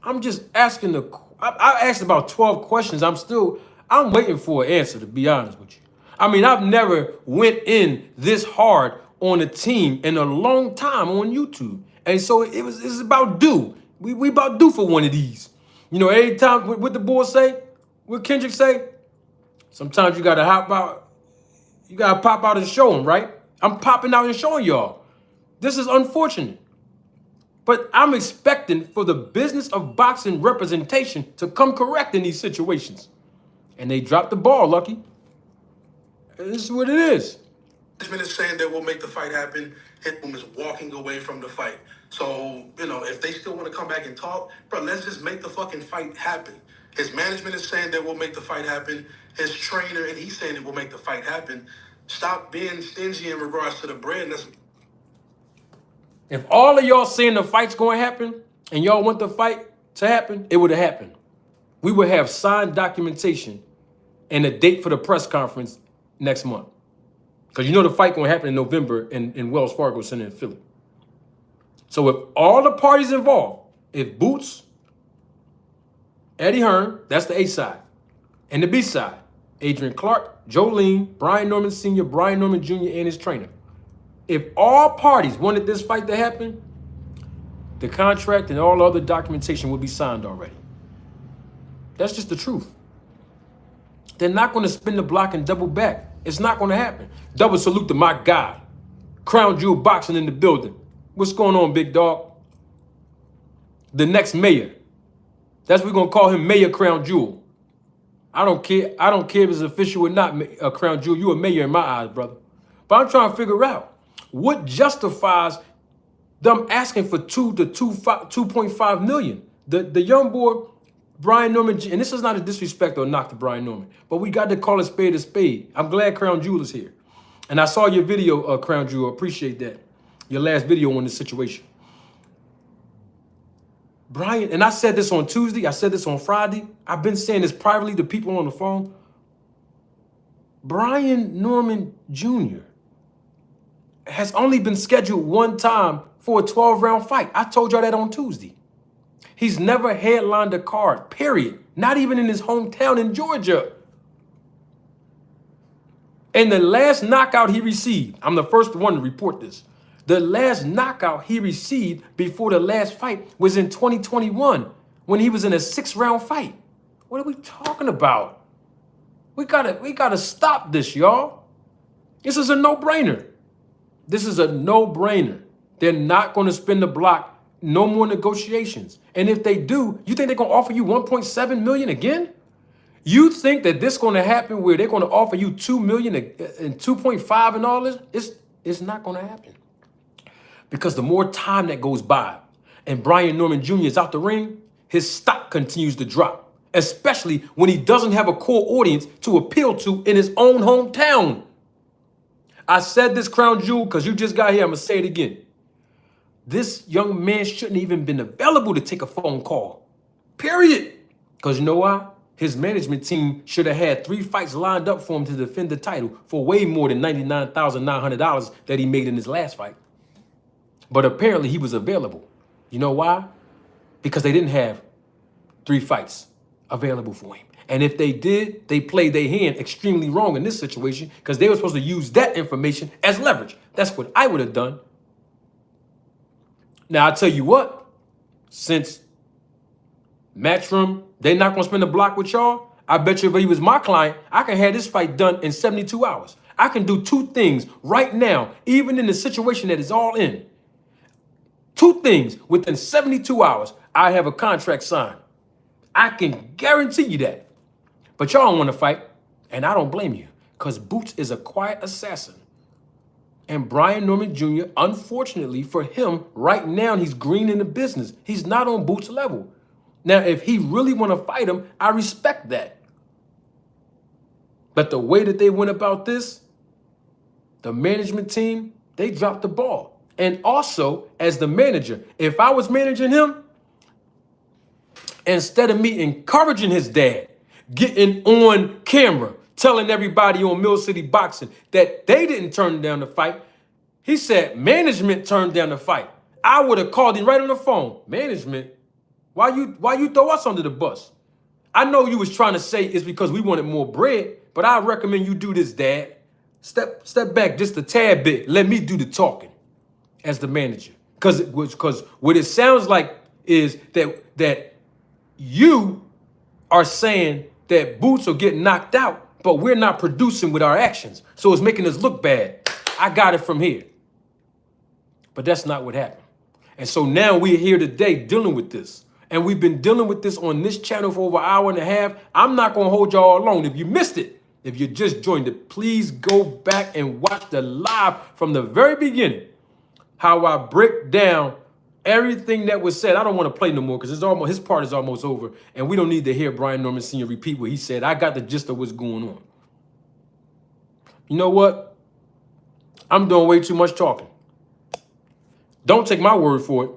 I'm just asking I asked about 12 questions. I'm waiting for an answer, to be honest with you. I mean, I've never went in this hard on a team in a long time on YouTube. And so it's about due. We about due for one of these. You know, every time what the boys say, what Kendrick say, sometimes you gotta hop out, you gotta pop out and show them, right? I'm popping out and showing y'all. This is unfortunate. But I'm expecting for the business of boxing representation to come correct in these situations. And they dropped the ball, Lucky. This is what it is. Management is saying that we'll make the fight happen. Hitboom is walking away from the fight. So, if they still want to come back and talk, bro, let's just make the fucking fight happen. His management is saying that we'll make the fight happen. His trainer, and he's saying that we'll make the fight happen. Stop being stingy in regards to the bread. If all of y'all saying the fight's going to happen and y'all want the fight to happen, it would have happened. We would have signed documentation and a date for the press conference next month. Because you know the fight going to happen in November in Wells Fargo Center in Philly. So if all the parties involved, if Boots, Eddie Hearn, that's the A side, and the B side, Adrian Clark, Jolene, Brian Norman Sr., Brian Norman Jr., and his trainer. If all parties wanted this fight to happen, the contract and all other documentation would be signed already. That's just the truth. They're not going to spin the block and double back. It's not going to happen. Double salute to my guy. Crown Jewel Boxing in the building. What's going on, big dog? The next mayor. That's what we're going to call him, Mayor Crown Jewel. I don't care. I don't care if it's official or not, Crown Jewel. You a mayor in my eyes, brother. But I'm trying to figure out what justifies them asking for 2.5 million. The young boy, Brian Norman, and this is not a disrespect or knock to Brian Norman, but we got to call a spade a spade. I'm glad Crown Jewel is here. And I saw your video, Crown Jewel. Appreciate that. Your last video on this situation. Brian, and I said this on Tuesday. I said this on Friday. I've been saying this privately to people on the phone. Brian Norman Jr. has only been scheduled one time for a 12-round fight. I told y'all that on Tuesday. He's never headlined a card, period. Not even in his hometown in Georgia. And the last knockout he received, I'm the first one to report this. The last knockout he received before the last fight was in 2021 when he was in a 6-round fight. What are we talking about? We gotta stop this, y'all. This is a no-brainer. This is a no-brainer. They're not going to spin the block. No more negotiations. And if they do, you think they're going to offer you 1.7 million again? You think that this is going to happen where they're going to offer you 2 million and 2.5 and all this? It's not going to happen. Because the more time that goes by and Brian Norman Jr. is out the ring, his stock continues to drop, especially when he doesn't have a core audience to appeal to in his own hometown. I said this, Crown Jewel, because you just got here. I'm going to say it again. This young man shouldn't even been available to take a phone call, period. Because you know why? His management team should have had 3 fights lined up for him to defend the title for way more than $99,900 that he made in his last fight. But apparently he was available. You know why? Because they didn't have 3 fights available for him. And if they did, they played their hand extremely wrong in this situation because they were supposed to use that information as leverage. That's what I would have done. Now, I tell you what, since Matchroom, they're not going to spend the block with y'all, I bet you if he was my client, I can have this fight done in 72 hours. I can do 2 things right now, even in the situation that is all in. 2 things within 72 hours, I have a contract signed. I can guarantee you that. But y'all don't want to fight, and I don't blame you, because Boots is a quiet assassin. And Brian Norman Jr., unfortunately for him, right now he's green in the business. He's not on Boots' level. Now, if he really want to fight him, I respect that. But the way that they went about this, the management team, they dropped the ball. And also, as the manager, if I was managing him, instead of me encouraging his dad, getting on camera, telling everybody on Mill City Boxing that they didn't turn down the fight, he said management turned down the fight. I would have called him right on the phone. Management, why you throw us under the bus? I know you was trying to say it's because we wanted more bread, but I recommend you do this, Dad. Step back just a tad bit. Let me do the talking as the manager. Because what it sounds like is that you are saying that Boots will get knocked out, but we're not producing with our actions. So it's making us look bad. I got it from here. But that's not what happened. And so now we're here today dealing with this. And we've been dealing with this on this channel for over an hour and a half. I'm not going to hold y'all alone. If you missed it, if you just joined it, please go back and watch the live from the very beginning. How I break down everything that was said. I don't want to play no more because his part is almost over. And we don't need to hear Brian Norman Sr. repeat what he said. I got the gist of what's going on. You know what? I'm doing way too much talking. Don't take my word for it.